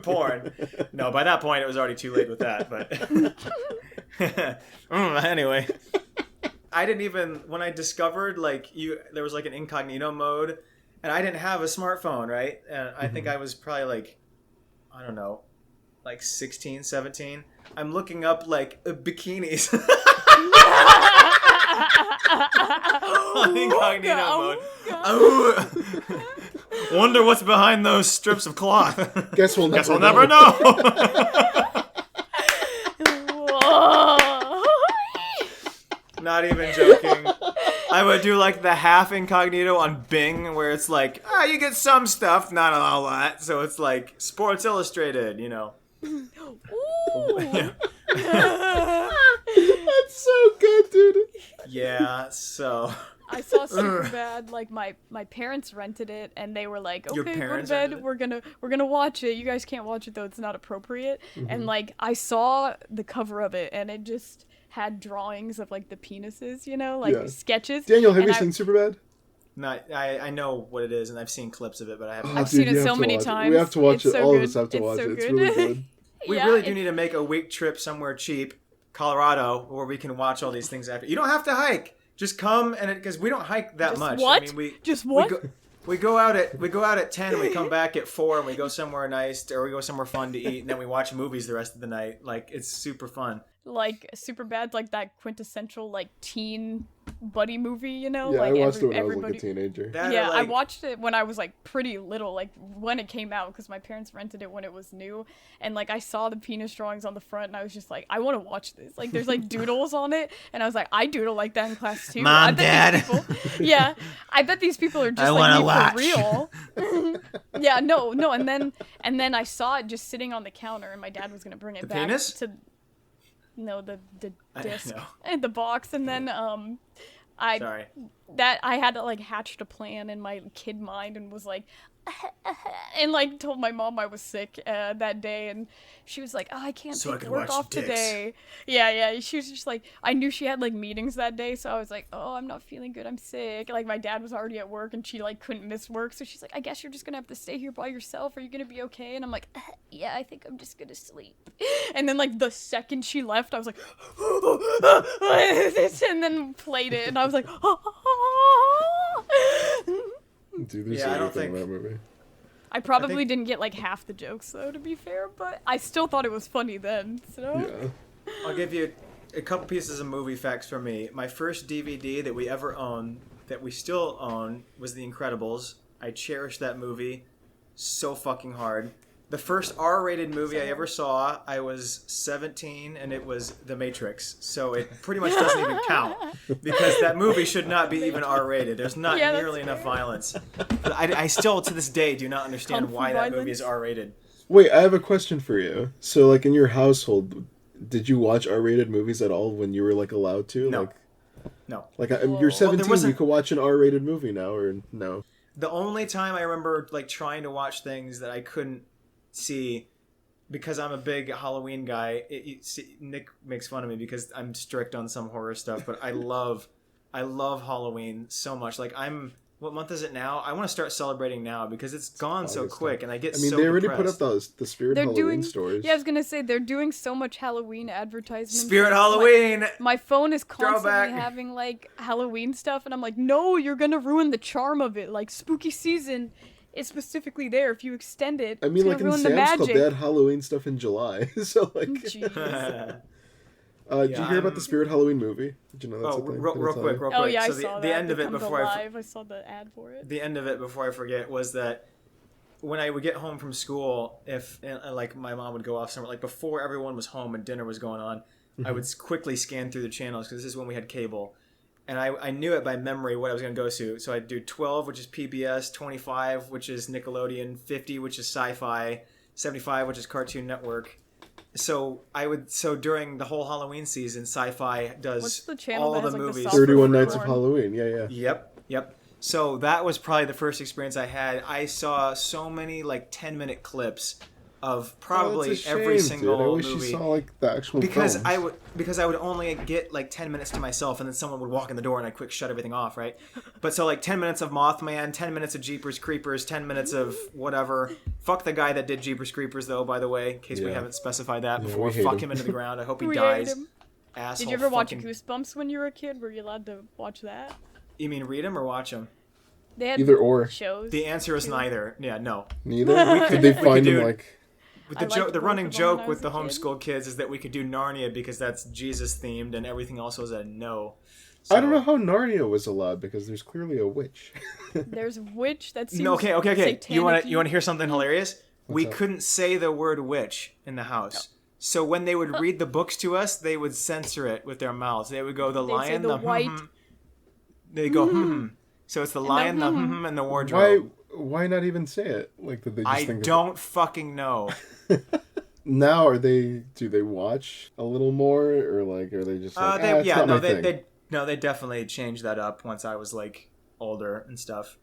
porn. No, by that point, it was already too late with that, but... Anyway. I didn't even, when I discovered there was like an incognito mode, and I didn't have a smartphone, right? And I think I was probably like, I don't know, like 16, 17. I'm looking up like bikinis. On incognito mode. Wonder what's behind those strips of cloth. Guess we'll never know. Not even joking. I would do like the half incognito on Bing, where it's like, you get some stuff, not a lot. So it's like Sports Illustrated, you know. Ooh. That's so good, dude. Yeah, so I saw Superbad. Like my parents rented it, and they were like, "Okay, Your go to parents bed. rented it? We're gonna watch it. You guys can't watch it though; it's not appropriate." And like I saw the cover of it, and it just had drawings of like the penises, you know, like sketches. Daniel, have you seen Superbad? I know what it is, and I've seen clips of it, but I haven't. I've seen it so many times. We have to watch It's it. so All of good. us have to It's watch so it. It's good. really good. We really do need to make a week trip somewhere cheap, Colorado, where we can watch all these things after. You don't have to hike. Just come, and because we don't hike that Just much. what? I mean, Just what? We go out at 10, and we come back at 4, and we go somewhere nice, or we go somewhere fun to eat, and then we watch movies the rest of the night. Like, it's super fun. Like Superbad's like that quintessential like teen buddy movie, you know? Yeah, Like I watched it when I was everybody... like a teenager. Yeah, I watched it when I was like pretty little, like when it came out, because my parents rented it when it was new, and like I saw the penis drawings on the front, and I was just like, I want to watch this. Like, there's like doodles on it, and I was like, I doodle like that in class too. Mom, Dad. Yeah, I bet these people are just like me for real. Yeah, no, and then I saw it just sitting on the counter, and my dad was gonna bring it back penis? to. No, the disc know. and the box, and then I had like hatched a plan in my kid mind and was like, and like told my mom I was sick that day, and she was like, "Oh, I can't take work off today." Yeah. She was just like, I knew she had like meetings that day, so I was like, "Oh, I'm not feeling good. I'm sick." Like my dad was already at work, and she like couldn't miss work, so she's like, "I guess you're just gonna have to stay here by yourself. Are you gonna be okay?" And I'm like, "Yeah, I think I'm just gonna sleep." And then like the second she left, I was like, and then played it, and I was like, Dude, there's I don't everything think in that movie. I probably didn't get like half the jokes though, to be fair, but I still thought it was funny then. So Yeah. I'll give you a couple pieces of movie facts from me. My first DVD that we ever owned, that we still own, was The Incredibles. I cherish that movie so fucking hard. The first R-rated movie I ever saw, I was 17, and it was The Matrix. So it pretty much doesn't even count, because that movie should not be even R-rated. There's not nearly enough violence. But I still, to this day, do not understand why that movie is R-rated. Wait, I have a question for you. So, like, in your household, did you watch R-rated movies at all when you were, like, allowed to? No. No. Like, you're 17, wasn't... you could watch an R-rated movie now, or no? The only time I remember, like, trying to watch things that I couldn't see, because I'm a big Halloween guy. Nick makes fun of me because I'm strict on some horror stuff, but I love Halloween so much. Like, what month is it now? I want to start celebrating now because it's gone so quick, and I get so they already depressed. put up the Spirit Halloween stories. Yeah, I was gonna say they're doing so much Halloween advertisements. Spirit Halloween. My phone is constantly Throwback. having like Halloween stuff, and I'm like, no, you're gonna ruin the charm of it. Like spooky season. It's specifically there. If you extend it, I mean, it's like in ruin the Sam's Club, magic. they had Halloween stuff in July. So, like... Jeez. Did you hear about the Spirit Halloween movie? Did you know that's a thing? Real quick. Oh yeah, so I saw that. The end of it Becomes before Alive. I saw the ad for it. The end of it before I forget was that when I would get home from school, if like my mom would go off somewhere, like before everyone was home and dinner was going on, I would quickly scan through the channels because this is when we had cable. And I knew it by memory what I was going to go to. So I'd do 12, which is PBS, 25, which is Nickelodeon, 50, which is Syfy, 75, which is Cartoon Network. So during the whole Halloween season, Syfy does What's the channel all that the has, like, the movies. soft 31 porn? Nights of Halloween. Yeah. Yep. So that was probably the first experience I had. I saw so many like 10-minute clips of probably every single dude. I wish movie. you saw like the actual because films. I would only get like 10 minutes to myself, and then someone would walk in the door and I'd quick shut everything off, right? But so like 10 minutes of Mothman, 10 minutes of Jeepers Creepers, 10 minutes of whatever. Fuck the guy that did Jeepers Creepers though, by the way, in case we haven't specified that before. we hate Fuck him him into the ground. I hope he We hate dies. him. asshole. Did you ever watch fucking... Goosebumps when you were a kid? Were you allowed to watch that? You mean read them or watch them? They had Either or. shows. The answer is too. neither. Yeah, no. Neither? Did they find them like... The running both of them joke when I with was the a kid. homeschool kids is that we could do Narnia because that's Jesus themed, and everything else was a no. So... I don't know how Narnia was allowed because there's clearly a witch. There's a witch that seems No, okay. You want satanic-y. to hear something hilarious? We up? couldn't say the word witch in the house. So when they would read the books to us, they would censor it with their mouths. They would go the They'd say lion, the the white. They go So it's the lion, the and the Why wardrobe. why not even say it? Like, did they just I think don't fucking know. Now do they watch a little more, or like are they just like it's not my thing? They definitely changed that up once I was like older and stuff.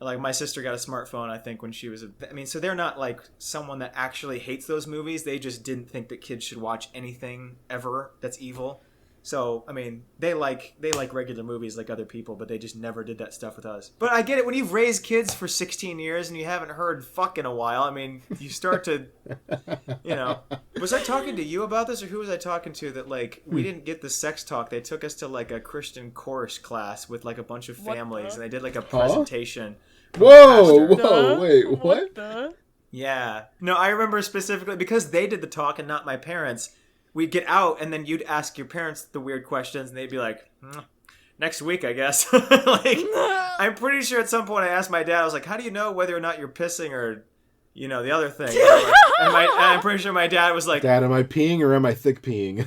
Like my sister got a smartphone, I think, when she was so they're not like someone that actually hates those movies. They just didn't think that kids should watch anything ever that's evil. So, I mean, they like regular movies like other people, but they just never did that stuff with us. But I get it. When you've raised kids for 16 years and you haven't heard fuck in a while, I mean, you start to, Was I talking to you about this, or who was I talking to that, like, we didn't get the sex talk? They took us to, like, a Christian course class with, like, a bunch of families, and they did, like, a presentation. Whoa, wait, what? Yeah. No, I remember specifically, because they did the talk and not my parents, we'd get out, and then you'd ask your parents the weird questions, and they'd be like, next week, I guess. Like, I'm pretty sure at some point I asked my dad, I was like, how do you know whether or not you're pissing or, the other thing? And I'm pretty sure my dad was like, Dad, am I peeing or am I thick peeing?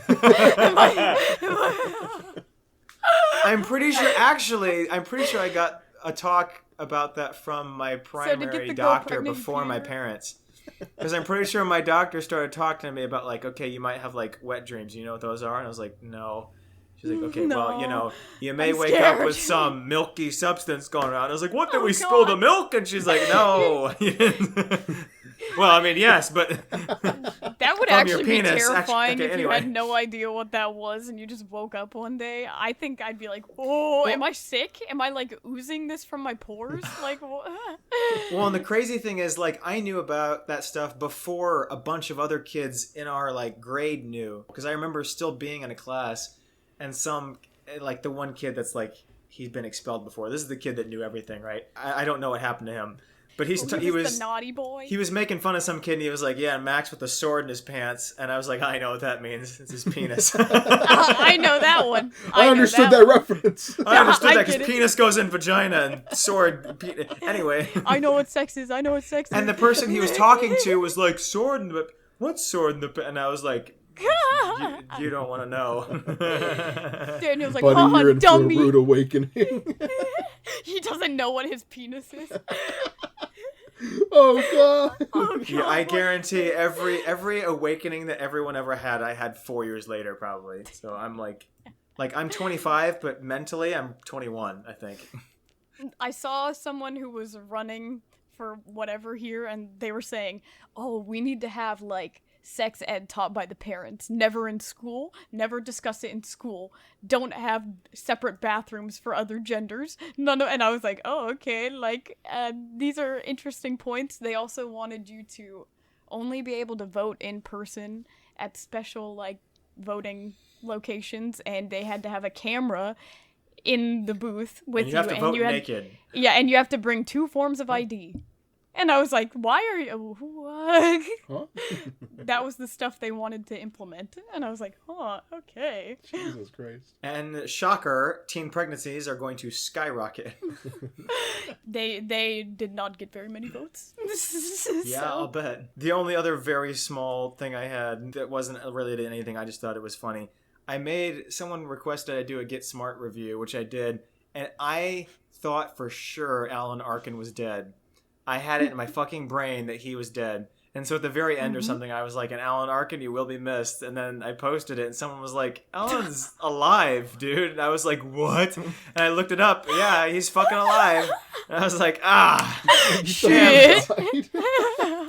I'm pretty sure I got a talk about that from my primary doctor before my parents. Because I'm pretty sure my doctor started talking to me about, like, okay, you might have, like, wet dreams. You know what those are? And I was like, no. She's like, okay, well, you may wake up with some milky substance going around. I was like, what, did we spill the milk? And she's like, no. Well, I mean, yes, but... That would actually be terrifying if you anyway. had no idea what that was and you just woke up one day. I think I'd be like, oh, am I sick? Am I, like, oozing this from my pores? Like, what? Well, and the crazy thing is, like, I knew about that stuff before a bunch of other kids in our, like, grade knew. Because I remember still being in a class and like, the one kid that's, like, he'd been expelled before. This is the kid that knew everything, right? I don't know what happened to him. But he was the naughty boy. He was making fun of some kid, and he was like, "Yeah, Max with a sword in his pants," and I was like, "I know what that means. It's his penis." I know that one. I understood that reference. I understood that because penis goes in vagina and sword. Anyway. I know what sex is. And the person he was talking to was like, "Sword in the what sword in the?" And I was like, "You don't want to know." Daniel's like, "Buddy, you're in for a rude awakening." He doesn't know what his penis is. Oh god! Yeah, I guarantee every awakening that everyone ever had, I had 4 years later probably. So I'm like I'm 25, but mentally I'm 21, I think. I saw someone who was running for whatever here, and they were saying, "Oh, we need to have like sex ed taught by the parents. Never in school. Never discuss it in school. Don't have separate bathrooms for other genders. None of," and I was like, "Oh, okay. Like, these are interesting points." They also wanted you to only be able to vote in person at special like voting locations, and they had to have a camera in the booth with and you have to vote naked. Yeah, and you have to bring 2 forms of ID. And I was like, why are you... What? Huh? That was the stuff they wanted to implement. And I was like, huh, okay. Jesus Christ. And shocker, teen pregnancies are going to skyrocket. They did not get very many votes. Yeah, I'll bet. The only other very small thing I had that wasn't related to anything, I just thought it was funny. Someone requested I do a Get Smart review, which I did, and I thought for sure Alan Arkin was dead. I had it in my fucking brain that he was dead. And so at the very end or something, I was like, "And Alan Arkin, you will be missed." And then I posted it, and someone was like, "Alan's alive, dude." And I was like, "What?" And I looked it up. Yeah, he's fucking alive. And I was like, shit.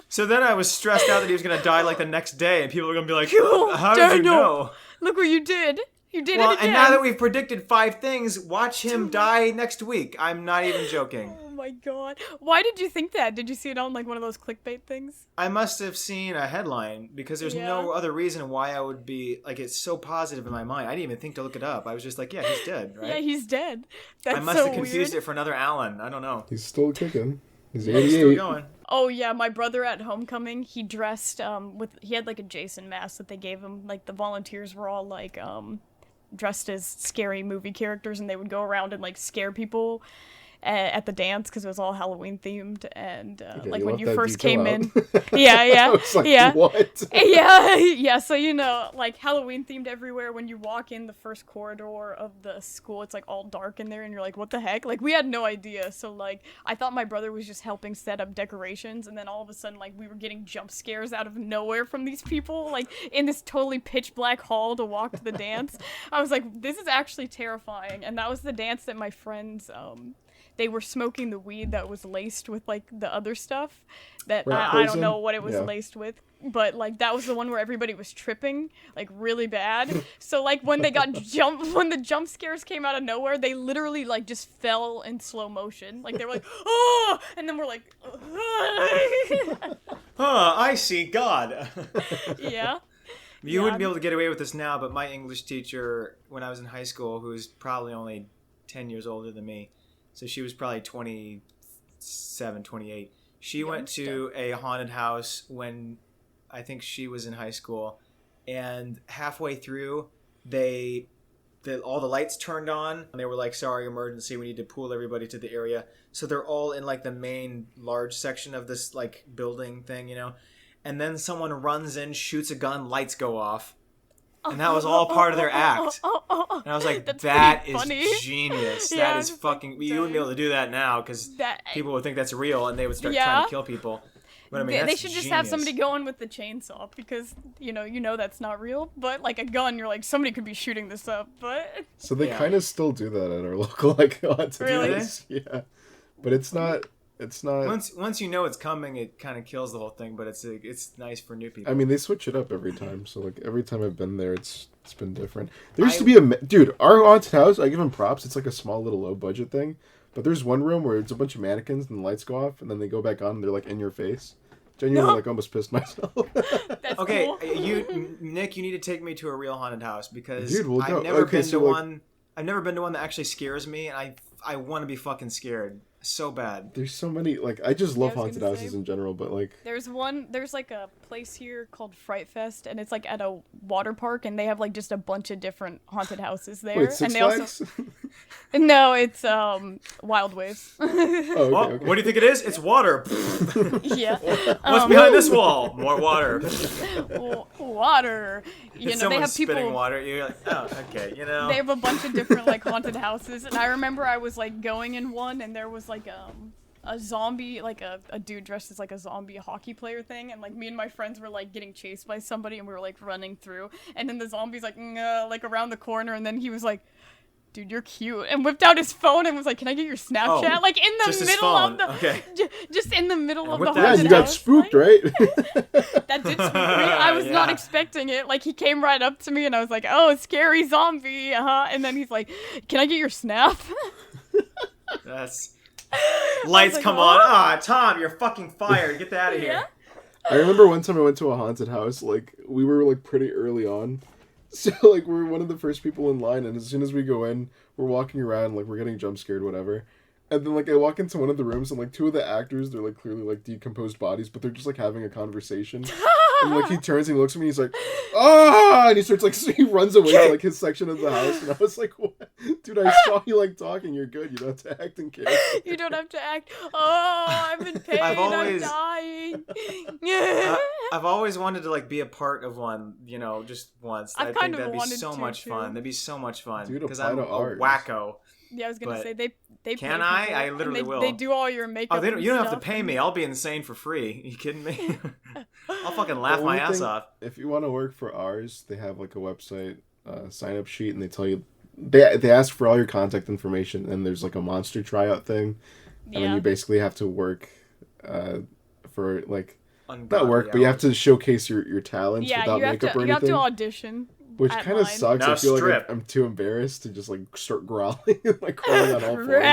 So then I was stressed out that he was going to die like the next day. And people were going to be like, "How did you know?" Look what you did. You did it again. And now that we've predicted 5 things, watch him die next week. I'm not even joking. my god. Why did you think that? Did you see it on like one of those clickbait things? I must have seen a headline because there's no other reason why I would be like it's so positive in my mind. I didn't even think to look it up. I was just like, yeah, he's dead, right? Yeah, he's dead. That's I must so have confused weird. it for another Alan. I don't know. He's still kicking. He's He's 88. still going. Oh yeah, my brother at homecoming, he dressed he had like a Jason mask that they gave him. Like the volunteers were all like dressed as scary movie characters, and they would go around and like scare people at the dance because it was all Halloween themed. And like when you first came in, I was like, yeah, what? yeah. So like Halloween themed everywhere. When you walk in the first corridor of the school, it's like all dark in there, and you're like, what the heck? Like we had no idea. So like I thought my brother was just helping set up decorations, and then all of a sudden like we were getting jump scares out of nowhere from these people, like in this totally pitch black hall to walk to the dance. I was like, this is actually terrifying. And that was the dance that my friends they were smoking the weed that was laced with like the other stuff that I don't know what it was laced with, but like that was the one where everybody was tripping like really bad. So like when they got when the jump scares came out of nowhere, they literally like just fell in slow motion. Like they were like, oh, and then we're like, I see God. yeah. You wouldn't be able to get away with this now, but my English teacher, when I was in high school, who was probably only 10 years older than me, so she was probably 27, 28. She went to a haunted house when I think she was in high school, and halfway through, all the lights turned on, and they were like, sorry, emergency, we need to pull everybody to the area. So they're all in like the main large section of this like building thing, and then someone runs in, shoots a gun, lights go off. And that was all part of their act. And I was like, that is genius. Yeah, that is fucking... You wouldn't be able to do that now because people would think that's real and they would start trying to kill people. But I mean, they should just have somebody going with the chainsaw because, you know that's not real. But like a gun, you're like, somebody could be shooting this up. But So they kind of still do that at our local like haunted really? house. Yeah. But it's not... Once you know it's coming, it kind of kills the whole thing. But it's nice for new people. I mean, they switch it up every time. So like every time I've been there, it's been different. There used to be dude. Our haunted house, I give them props. It's like a small little low budget thing. But there's one room where it's a bunch of mannequins and the lights go off and then they go back on and they're like in your face. Genuinely, like almost pissed myself. That's okay, cool. Nick, you need to take me to a real haunted house because Dude, we'll go. I've never been to one. I've never been to one that actually scares me, and I want to be fucking scared so bad. There's so many, like, I just love haunted houses in general, but like... There's like a place here called Fright Fest, and it's like at a water park, and they have like just a bunch of different haunted houses there. Wait, Six Flags? No, it's Wild Waves. Okay. What do you think it is? It's water. Yeah. What's behind this wall? More water. Water. They have people spitting water. You're like, oh, okay, They have a bunch of different like haunted houses, and I remember I was like going in one, and there was like a zombie, like a dude dressed as like a zombie hockey player thing, and like me and my friends were like getting chased by somebody, and we were like running through, and then the zombie's like around the corner, and then he was like, dude, you're cute, and whipped out his phone and was like, can I get your Snapchat? Like in the middle of the just in the middle of the haunted house. Yeah, you got spooked, right? That did spook me. I was not expecting it. Like he came right up to me and I was like, oh, scary zombie, and then he's like, can I get your Snap? That's lights like, come on. Tom, you're fucking fired. Get that out of here. I remember one time I went to a haunted house, like we were like pretty early on. So, like, we're one of the first people in line, and as soon as we go in, we're walking around, like, we're getting jump scared, whatever. And then, like, I walk into one of the rooms, and, like, two of the actors, they're, like, clearly, like, decomposed bodies, but they're just, like, having a conversation. And, like, he turns and he looks at me, and he's like, ah! And he starts, like, so he runs away to, like, his section of the house, and I was like, what? Dude, I saw you, like, talking, you're good, you don't have to act and care. You don't have to act. Oh, I'm in pain, I'm dying. I've always wanted to, like, be a part of one, just once. I think that'd be so much fun. That'd be so much fun. Because I'm a wacko. Yeah, I was gonna say they can I literally will. They do all your makeup. Oh, you don't have to pay me. I'll be insane for free. Are you kidding me? I'll fucking laugh my ass off. If you want to work for ours, they have like a website sign up sheet, and they tell you they ask for all your contact information, and there's like a monster tryout thing, and then you basically have to work for like not work, but you have to showcase your talents without makeup or anything. You have to audition. Which at kind of mine. sucks. Now I feel strip. like I'm too embarrassed to just like start growling, like crawling on all fours.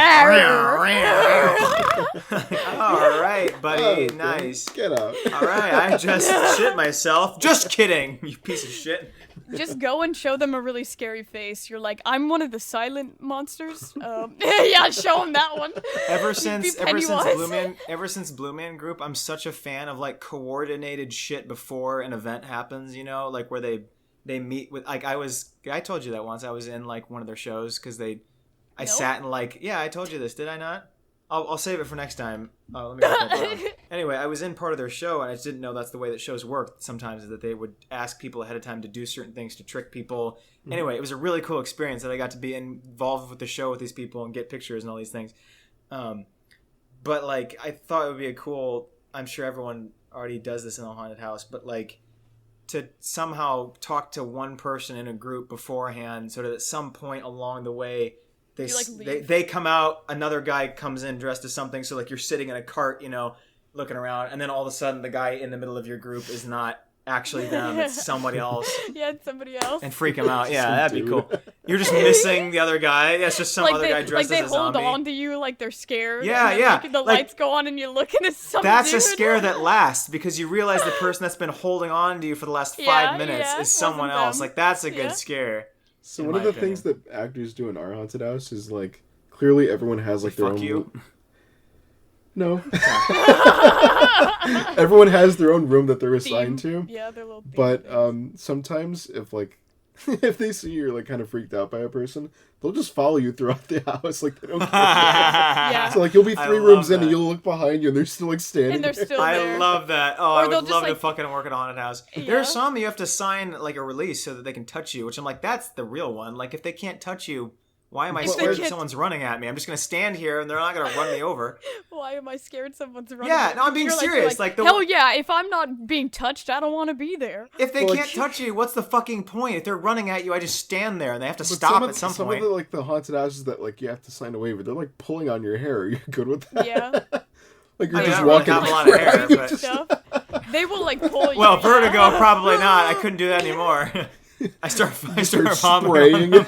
All right, buddy. Okay, Nice. Get out. All right, I just shit myself. Just kidding, you piece of shit. Just go and show them a really scary face. You're like, I'm one of the silent monsters. Yeah, show them that one. Ever Be since Blue Man Group, I'm such a fan of like coordinated shit before an event happens. You know, like where they meet with like I told you that once. I was in like one of their shows because I sat and like I told you this, did I not? I'll save it for next time. Oh, let me write that down. Anyway, I was in part of their show, and I just didn't know that's the way that shows worked sometimes, is that they would ask people ahead of time to do certain things to trick people. Anyway, it was a really cool experience that I got to be involved with the show with these people and get pictures and all these things. But, like, I thought it would be a cool... I'm sure everyone already does this in a haunted house, but, like, to somehow talk to one person in a group beforehand so that at some point along the way... They come out, another guy comes in dressed as something, so like you're sitting in a cart, you know, looking around, and then all of a sudden the guy in the middle of your group is not actually them, it's somebody else. Yeah, it's somebody else. And freak him out. Yeah, that'd be cool. You're just missing the other guy. Yeah, it's just some other guy dressed as a zombie. Like they hold on to you like they're scared. Yeah, and yeah. Like, the lights go on and you're looking at some That's dude. a scare that lasts because you realize the person that's been holding on to you for the last 5 minutes is someone else. Like, that's a good scare. So one of the things that actors do in our haunted house is like, clearly everyone has like their own... you. No. Everyone has their own room that they're assigned to. Yeah, their little theme. But sometimes if like if they see you're like kind of freaked out by a person, they'll just follow you throughout the house like they don't care. Yeah. So like you'll be 3 rooms in and you'll look behind you and they're still like standing And they're there. still there. I love that. Oh, Or I they'll would just, love to like- fucking work at a haunted house. Yeah. There are some you have to sign like a release so that they can touch you, which I'm like, that's the real one. Like if they can't touch you, why am I scared that someone's running at me? I'm just gonna stand here and they're not gonna run me over. Why am I scared someone's running? Yeah, at no, me? I'm being You're serious. Like, hell yeah, if I'm not being touched, I don't want to be there. If they Well, can't touch you, what's the fucking point? If they're running at you, I just stand there and they have to But stop at some some point. of the like the haunted houses that like you have to sign a waiver, they're like pulling on your hair. Are you good with that? Yeah. Like you're I mean, just I don't really walking have a lot of hair, but... Stuff. They will like pull you. Well, vertigo, probably not. I couldn't do that anymore. I start spraying. vomiting.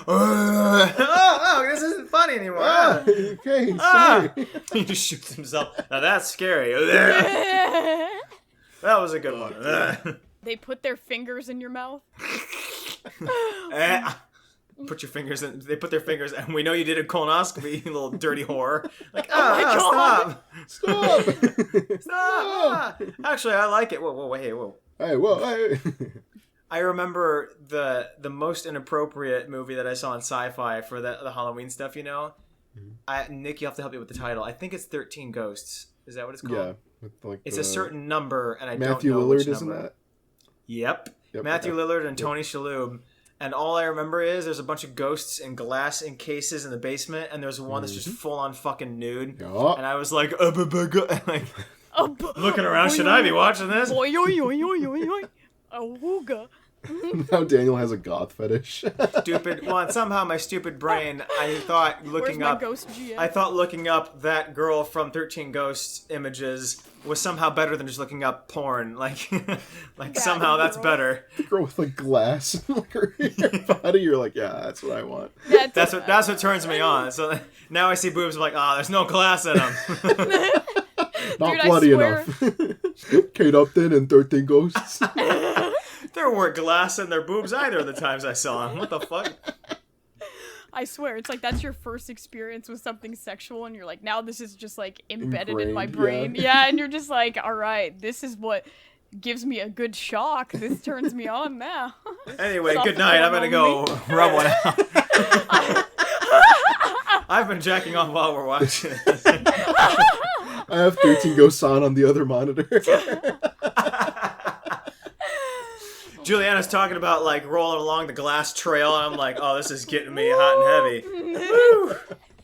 Oh, this isn't funny anymore. Okay, sorry. He just shoots himself. Now that's scary. That was a good one. They put their fingers in your mouth. Put your fingers in. They put their fingers, and we know you did a colonoscopy, you little dirty whore. Like, stop. Stop. Actually, I like it. Whoa, wait, whoa. Hey, whoa, hey. I remember the most inappropriate movie that I saw on Syfy for the Halloween stuff, you know? Nick, you have to help me with the title. I think it's 13 Ghosts. Is that what it's called? Yeah. With, like, it's a certain number, and I Matthew don't know Lillard, which isn't number. that? Yep. Matthew Lillard and Tony Shalhoub. And all I remember is there's a bunch of ghosts in glass in cases in the basement, and there's one that's just full-on fucking nude. Yeah. And I was like, looking around, should I be watching this? Awooga. Now Daniel has a goth fetish. Stupid one. Somehow my stupid brain, I thought looking up that girl from 13 Ghosts images was somehow better than just looking up porn. Like somehow that's better. The girl with like glass in like her body. You're like, yeah, that's what I want. That's what turns me on. So now I see boobs. I'm like, there's no glass in them. Not bloody enough. Kate Upton and 13 Ghosts. There weren't glass in their boobs either of the times I saw them. What the fuck? I swear, it's like that's your first experience with something sexual, and you're like, now this is just like embedded in my brain. Yeah, and you're just like, all right, this is what gives me a good shock. This turns me on now. Anyway, good night. I'm gonna go rub one out. I've been jacking off while we're watching this. I have 13 Ghosts on the other monitor. Juliana's talking about like rolling along the glass trail, and I'm like, oh, this is getting me hot and heavy. Woo!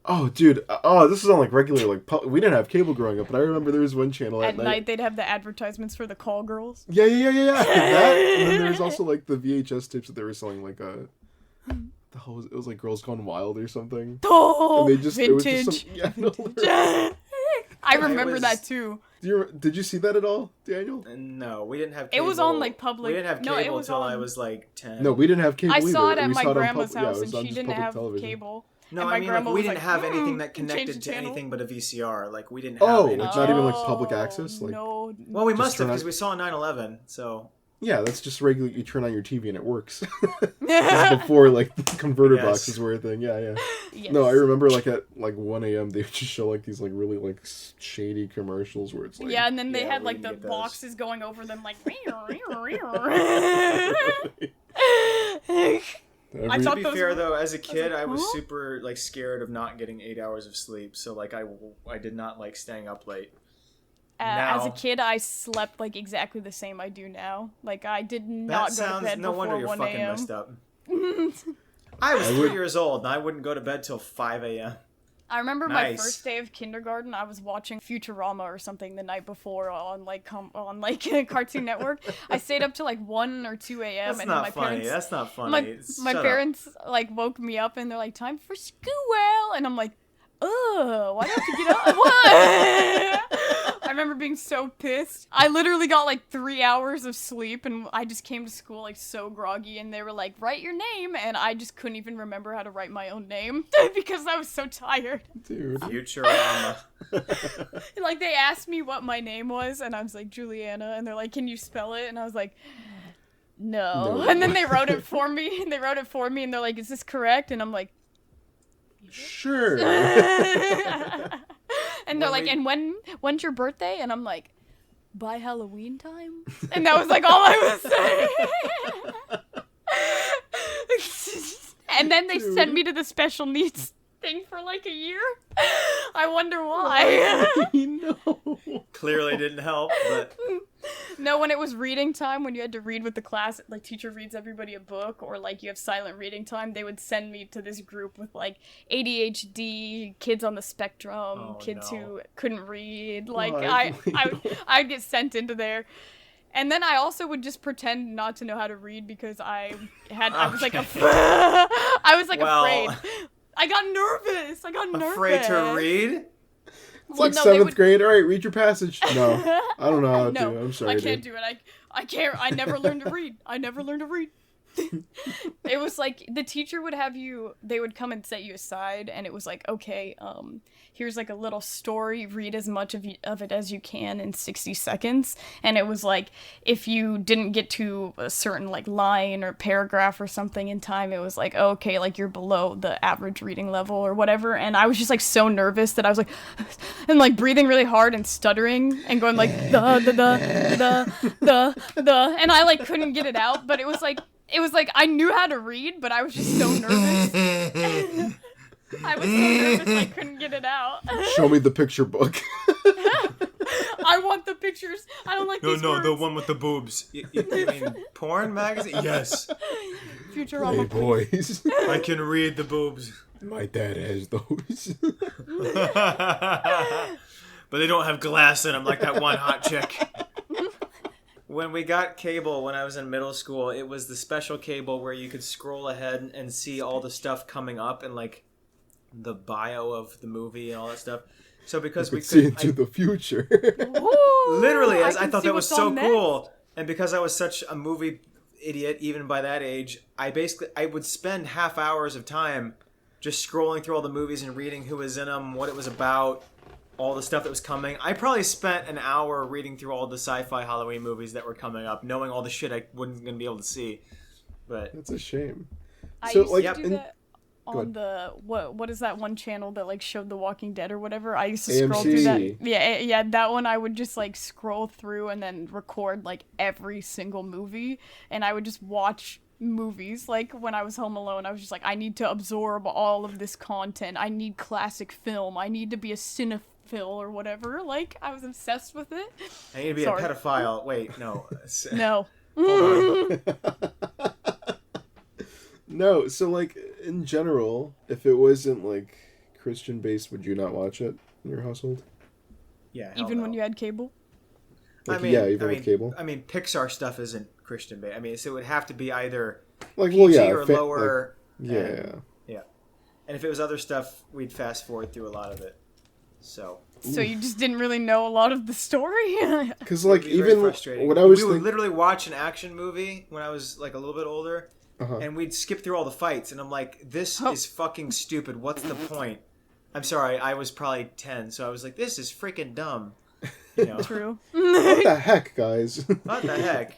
Oh, dude. Oh, this is on like regular like we didn't have cable growing up, but I remember there was one channel at night they'd have the advertisements for the call girls. Yeah. That, and then there's also like the VHS tapes that they were selling like it was like Girls Gone Wild or something. Oh, and they just, vintage. it was just some, I remember that too. Did you see that at all, Daniel? No, we didn't have cable. It was on like public. We didn't have cable until I was like 10. No, we didn't have cable I either. saw it at We my saw it on grandma's house, and on she just didn't public have television. cable. No, and I mean, like, we didn't have anything that change connected the to channel. anything but a VCR. Like, we didn't have Oh, any. it's not even like public access. Like, no. Well, we must have turn because on- we saw 9/11. So yeah, that's just regular. You turn on your TV and it works. This is before like the converter Yes. boxes were a thing. Yeah. Yes. No, I remember like at like 1 a.m. they would just show like these like really like shady commercials where it's like Yeah, and then they Yeah, had we like didn't the get those. boxes going over them, like. I to thought be those fair were- though, as a kid, I was huh? super like scared of not getting 8 hours of sleep. So like I did not like staying up late. As a Now- kid, I slept like exactly the same I do now. Like I did not That go to sounds. bed No before wonder you're 1 fucking a.m. messed up. I was 3 years old and I wouldn't go to bed till 5 a.m. I remember my Nice. first day of kindergarten. I was watching Futurama or something the night before on Cartoon Network. I stayed up till like 1 or 2 a.m. That's and not my funny. parents. That's not funny. My Shut up. parents like woke me up and they're like, "Time for school," and I'm like, "Ugh, why don't you get up?" What? I remember being so pissed. I literally got like 3 hours of sleep and I just came to school like so groggy and they were like, "Write your name," and I just couldn't even remember how to write my own name because I was so tired. dude. Futurama. Like they asked me what my name was and I was like, "Juliana," and they're like, "Can you spell it?" And I was like, no. No. And then they wrote it for me and they're like, "Is this correct?" And I'm like, Sure. and they're When like, we- "And when's your birthday?" And I'm like, "By Halloween time?" And that was like all I was saying. And then they sent me to the special needs thing for like a year. I wonder why. No. Clearly didn't help, but No, when it was reading time, when you had to read with the class, like teacher reads everybody a book, or like you have silent reading time, they would send me to this group with like ADHD, kids on the spectrum, Oh, kids no. who couldn't read. Like What? I'd get sent into there. And then I also would just pretend not to know how to read because I was like Okay. I was like Well, afraid. I got nervous. afraid to read? It's Well, like no, they 7th would- grade. All right, read your passage. No, I don't know how to. No, I'm sorry, I can't dude. do it. I can't. I never learned to read. It was like the teacher would have you. They would come and set you aside, and it was like, okay, here's like a little story. Read as much of it as you can in 60 seconds. And it was like if you didn't get to a certain like line or paragraph or something in time, it was like, okay, like you're below the average reading level or whatever. And I was just like so nervous that I was like, and like breathing really hard and stuttering and going like the, and I like couldn't get it out. But it was like I knew how to read, but I was just so nervous. I was so nervous I couldn't get it out. Show me the picture book. I want the pictures. I don't like these words. the one with the boobs. You mean porn magazine? Yes. Futurama. Hey boys, I can read the boobs. my dad has those. But they don't have glass in them like that one hot chick. When we got cable when I was in middle school, it was the special cable where you could scroll ahead and see all the stuff coming up and like the bio of the movie and all that stuff. So because we see could into the future. Ooh, literally, as I can thought see that was what's so on next. cool, and because I was such a movie idiot even by that age, I would spend half hours of time just scrolling through all the movies and reading who was in them, what it was about, all the stuff that was coming. I probably spent an hour reading through all the sci-fi Halloween movies that were coming up, knowing all the shit I wasn't gonna be able to see. But That's a shame. I So, used like, to do in- that Go on ahead. the what is that one channel that like showed The Walking Dead or whatever? I used to scroll through AMC. that. Yeah, that one I would just like scroll through and then record like every single movie, and I would just watch movies. Like when I was home alone, I was just like, I need to absorb all of this content. I need classic film. I need to be a cinephile or whatever. Like I was obsessed with it. I need to be Sorry. a pedophile. Wait, no. No. Hold on. No, so like in general, if it wasn't like Christian based, would you not watch it in your household? Yeah. hell Even when no. you had cable. Like, yeah, even with cable. I mean, Pixar stuff isn't Christian based. I mean, so it would have to be either Like, PG well, yeah, or lower. like, yeah. And, yeah. And if it was other stuff, we'd fast forward through a lot of it. So. So you just didn't really know a lot of the story? Because like It'd be very even frustrating. what I was we would thinking, literally watch an action movie when I was like a little bit older, and we'd skip through all the fights, and I'm like, this is fucking stupid. What's the point? I'm sorry, I was probably 10, so I was like, this is freaking dumb. You know? True. what the heck, guys? What the heck?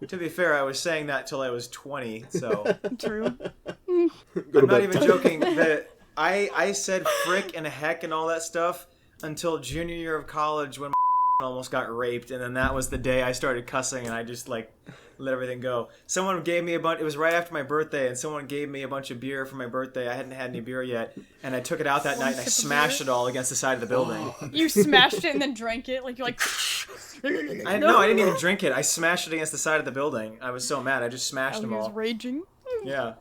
To be fair, I was saying that till I was 20, so True. Go to I'm not bed. even joking. That I said frick and heck and all that stuff until junior year of college when almost got raped, and then that was the day I started cussing, and I just like let everything go. Someone gave me a bunch. It was right after my birthday, and someone gave me a bunch of beer for my birthday. I hadn't had any beer yet, and I took it out that night and I smashed it all against the side of the building. You smashed it and then drank it, like you're like. No, I didn't even drink it. I smashed it against the side of the building. I was so mad. I just smashed them He was all. raging. Yeah.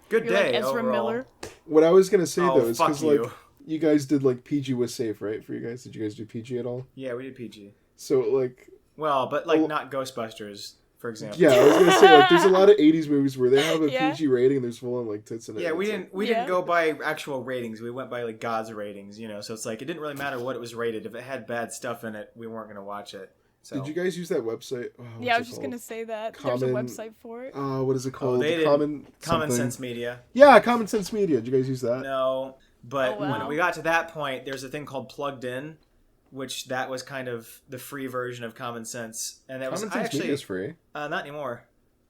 Good You're day like Ezra overall. Miller. What I was gonna say Oh, though is fuck because you. like you guys did like PG was safe, right? For you guys, did you guys do PG at all? Yeah, we did PG. So like, Well, but like not Ghostbusters, for example. yeah, I was gonna say like, there's a lot of '80s movies where they have a Yeah. PG rating and there's full on like tits in it. Yeah, we It's didn't Yeah. go by actual ratings. We went by like God's ratings, you know. So it's like it didn't really matter what it was rated. If it had bad stuff in it, we weren't gonna watch it. So Did you guys use that website? Oh, what's Yeah, I it was just called? gonna say that. Common- There's a website for it. What is it called? they did Common Common something. Sense Media? Yeah, Common Sense Media. Did you guys use that? No, but Oh, wow. when we got to that point, there's a thing called Plugged In, which that was kind of the free version of Common Sense, and that Common was Sense actually Media is free. not anymore.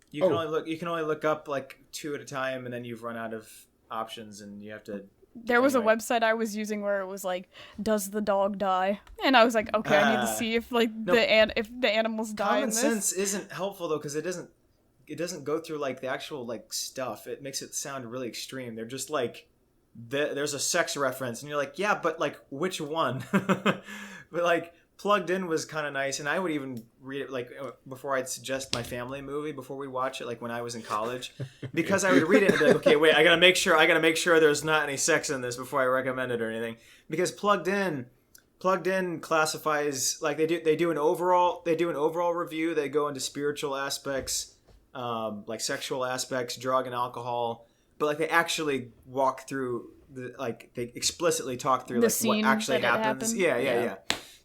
You Oh. can only look up like 2 at a time, and then you've run out of options, and you have to. There was Anyway. a website I was using where it was like, "Does the dog die?" And I was like, "Okay, I need to see if like no. if the animals die in Common this." Sense isn't helpful though, because it doesn't go through like the actual like stuff. It makes it sound really extreme. They're just like there's a sex reference, and you're like, yeah, but like which one? But like Plugged In was kind of nice, and I would even read it like before I'd suggest my family movie before we watch it, like when I was in college, because I would read it and be like, okay, wait, I gotta make sure there's not any sex in this before I recommend it or anything, because Plugged In classifies like they do an overall review. They go into spiritual aspects, like sexual aspects, drug and alcohol, but like they actually walk through they explicitly talk through The like what scene actually that it happens. happened. Yeah.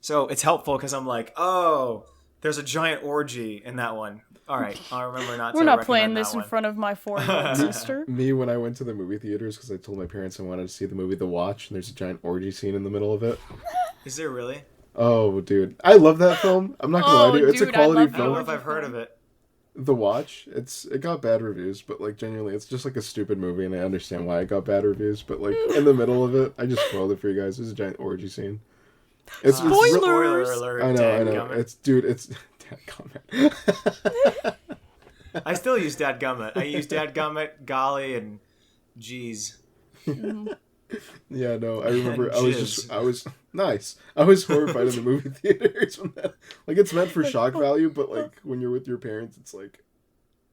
So it's helpful because I'm like, oh, there's a giant orgy in that one. All right, I'll remember not to. We're not recommend playing that this in one. front of my 4-year-old sister. Me, when I went to the movie theaters, because I told my parents I wanted to see the movie The Watch, and there's a giant orgy scene in the middle of it. Is there really? Oh, dude. I love that film. I'm not gonna lie to you. It's dude, a quality I love I don't know film. if I've heard of it. The Watch, it got bad reviews, but like genuinely, it's just like a stupid movie, and I understand why it got bad reviews. But like in the middle of it, I just spoiled it for you guys. There's a giant orgy scene. It's Spoiler alert! I know. dadgummit. It's dadgummit. I still use dadgummit. I use dadgummit, golly, and geez. Yeah, no, I remember. I Jizz. was nice. I was horrified in the movie theaters when that. Like, it's meant for shock value, but like when you're with your parents, it's like,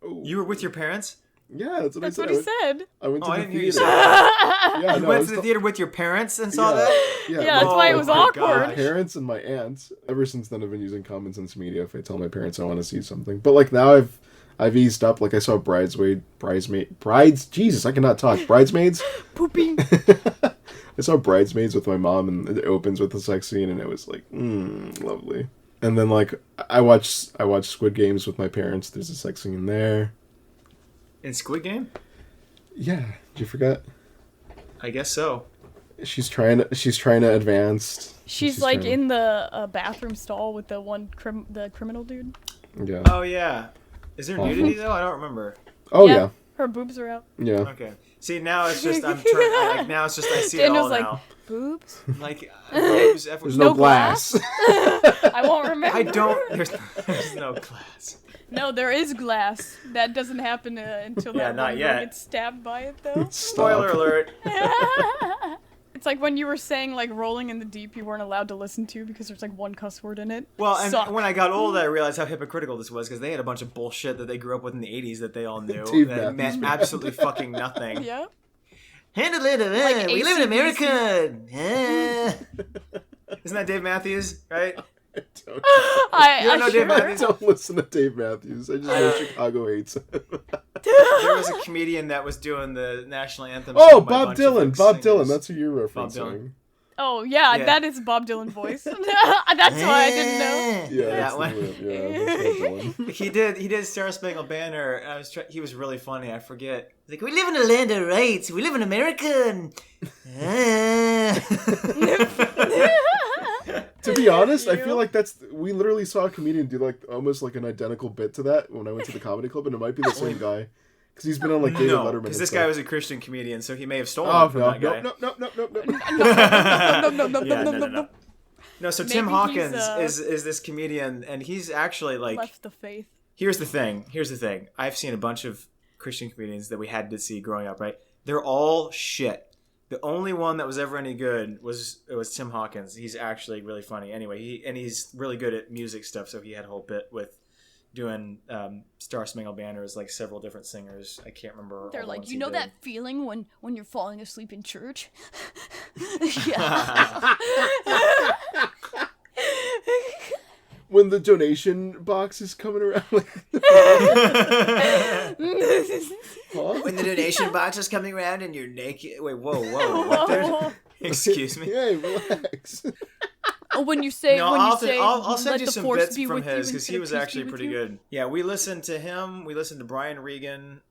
oh. You were with your parents? Yeah, that's what That's I said. what he said. I went to I the didn't hear you theater. say that. Yeah, You no, I went was to the theater with your parents and saw Yeah. that? Yeah, Yeah, that's why it was my awkward. my parents and my aunts. Ever since then, I've been using Common Sense Media if I tell my parents I want to see something. But like now, I've eased up. Like I saw Jesus, I cannot talk. Bridesmaids. Pooping. I saw Bridesmaids with my mom, and it opens with a sex scene, and it was like, lovely. And then like I watched Squid Games with my parents. There's a sex scene there. In Squid Game? Yeah, did you forget? I guess so. She's trying to advance. She's like in the bathroom stall with the one the criminal dude. Yeah. Oh, yeah. Is there nudity, though? I don't remember. Oh yeah. Her boobs are out. Yeah. Okay. See, now it's just, I see it Daniel's all like, now. boobs? Like, boobs, There's No no glass. I won't remember. I don't, there's no class. No, there is glass. That doesn't happen until Yeah, that not one yet. girl gets stabbed by it, though. Spoiler alert. It's like when you were saying, like, Rolling in the Deep you weren't allowed to listen to because there's, like, one cuss word in it. Well, and Suck. when I got older, I realized how hypocritical this was because they had a bunch of bullshit that they grew up with in the 80s that they all knew Dave that Matthews meant absolutely fucking nothing. Yeah. Handle it, Like we live in AC/DC. America. Isn't that Dave Matthews, right? Don't, I You don't know Dave sure. Matthews? don't listen to Dave Matthews. I just know Chicago hates him. There was a comedian that was doing the national anthem. Oh, sung by a Bob bunch of, Dylan. like, Bob singers. Dylan. That's who you're Bob referencing. Oh yeah, Yeah. that is Bob Dylan voice. That's why I didn't know. Yeah, That that's one. the one. He did Star Spangled Banner. And he was really funny. I forget. Like, we live in a land of rights. We live in America. And... To be honest, I feel like we literally saw a comedian do like almost like an identical bit to that when I went to the comedy club, and it might be the same guy because he's been on like David No, Letterman. because and this stuff. guy was a Christian comedian, so he may have stolen Oh it from no, that guy. no. No. No, so Tim Maybe Hawkins he's, is this comedian, and he's actually like. Left the faith. Here's the thing. I've seen a bunch of Christian comedians that we had to see growing up. Right? They're all shit. The only one that was ever any good was Tim Hawkins. He's actually really funny. Anyway, he's really good at music stuff. So he had a whole bit with doing Star Spangled Banner as like several different singers. I can't remember. They're all the like, ones you he know did. that feeling when you're falling asleep in church? Yeah. When the donation box is coming around, like, huh? When the donation box is coming around and you're naked. Wait, whoa. What the- Excuse me. Hey, relax. Oh, when you say, No, I'll send Let you some bits be from with you his because he instead of was peace be actually with pretty you. good. Yeah, we listened to him. We listened to Brian Regan.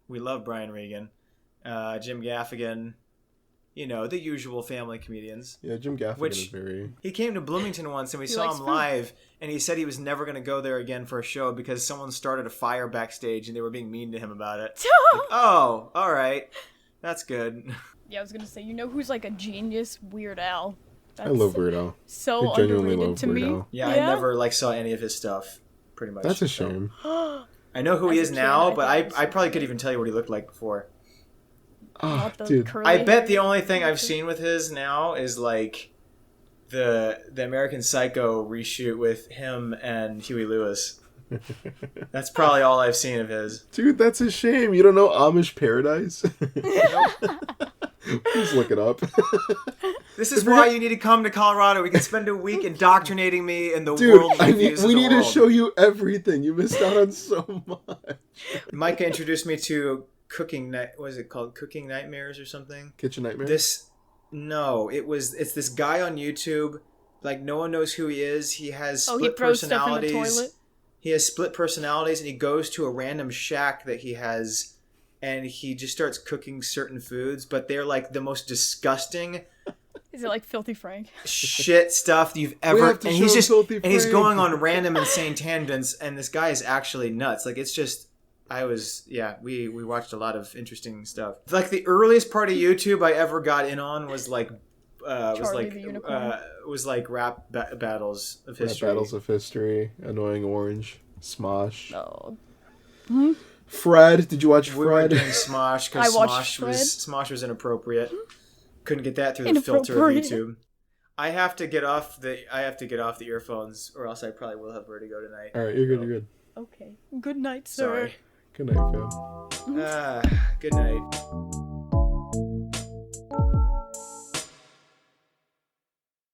We love Brian Regan. Jim Gaffigan. You know, the usual family comedians. Yeah, Jim Gaffigan Which- is very. He came to Bloomington once and we He saw likes him food. live, and he said he was never going to go there again for a show because someone started a fire backstage and they were being mean to him about it. Oh, all right. That's good. Yeah, I was gonna say, you know who's like a genius? Weird Al. I love Weird Al. So I genuinely underrated love to Weird me. Al. Yeah, I never saw any of his stuff, pretty much. That's a so. shame. I know who he As is a kid, now, I but thought I he was so probably could funny. even tell you what he looked like before. Ah, Not the dude. curly I bet the hair. only thing I've seen with his now is like the American Psycho reshoot with him and Huey Lewis. That's probably all I've seen of his. Dude, that's a shame. You don't know Amish Paradise? Please look it up. This is why you need to come to Colorado. We can spend a week indoctrinating me in the Dude, worldly views we of the need to world. show you everything. You missed out on so much. Micah introduced me to Cooking Night. What is it called? Cooking Nightmares or something? Kitchen Nightmare? It's this guy on YouTube. Like, no one knows who he is. He has Oh, split he throws stuff in the personalities. toilet. He has split personalities, and he goes to a random shack that he has, and he just starts cooking certain foods, but they're like the most disgusting Is it like Filthy Frank? shit stuff you've We ever. have to And show he's just Filthy and he's Frank. going on random insane tangents, and this guy is actually nuts. Like, it's just. We watched a lot of interesting stuff. Like, the earliest part of YouTube I ever got in on was like Charlie the Unicorn. was like rap battles of Rap history. Battles of History, Annoying Orange, Smosh. Oh. Fred, did you watch We weren't Fred? doing Smosh I because watched Smosh was inappropriate. Couldn't get that through the filter of Inappropriate. YouTube. I have to get off the earphones, or else I probably will have vertigo tonight. Alright, you're good, you're good. Okay. Good night, sir. Sorry. Good night, fam. Good night.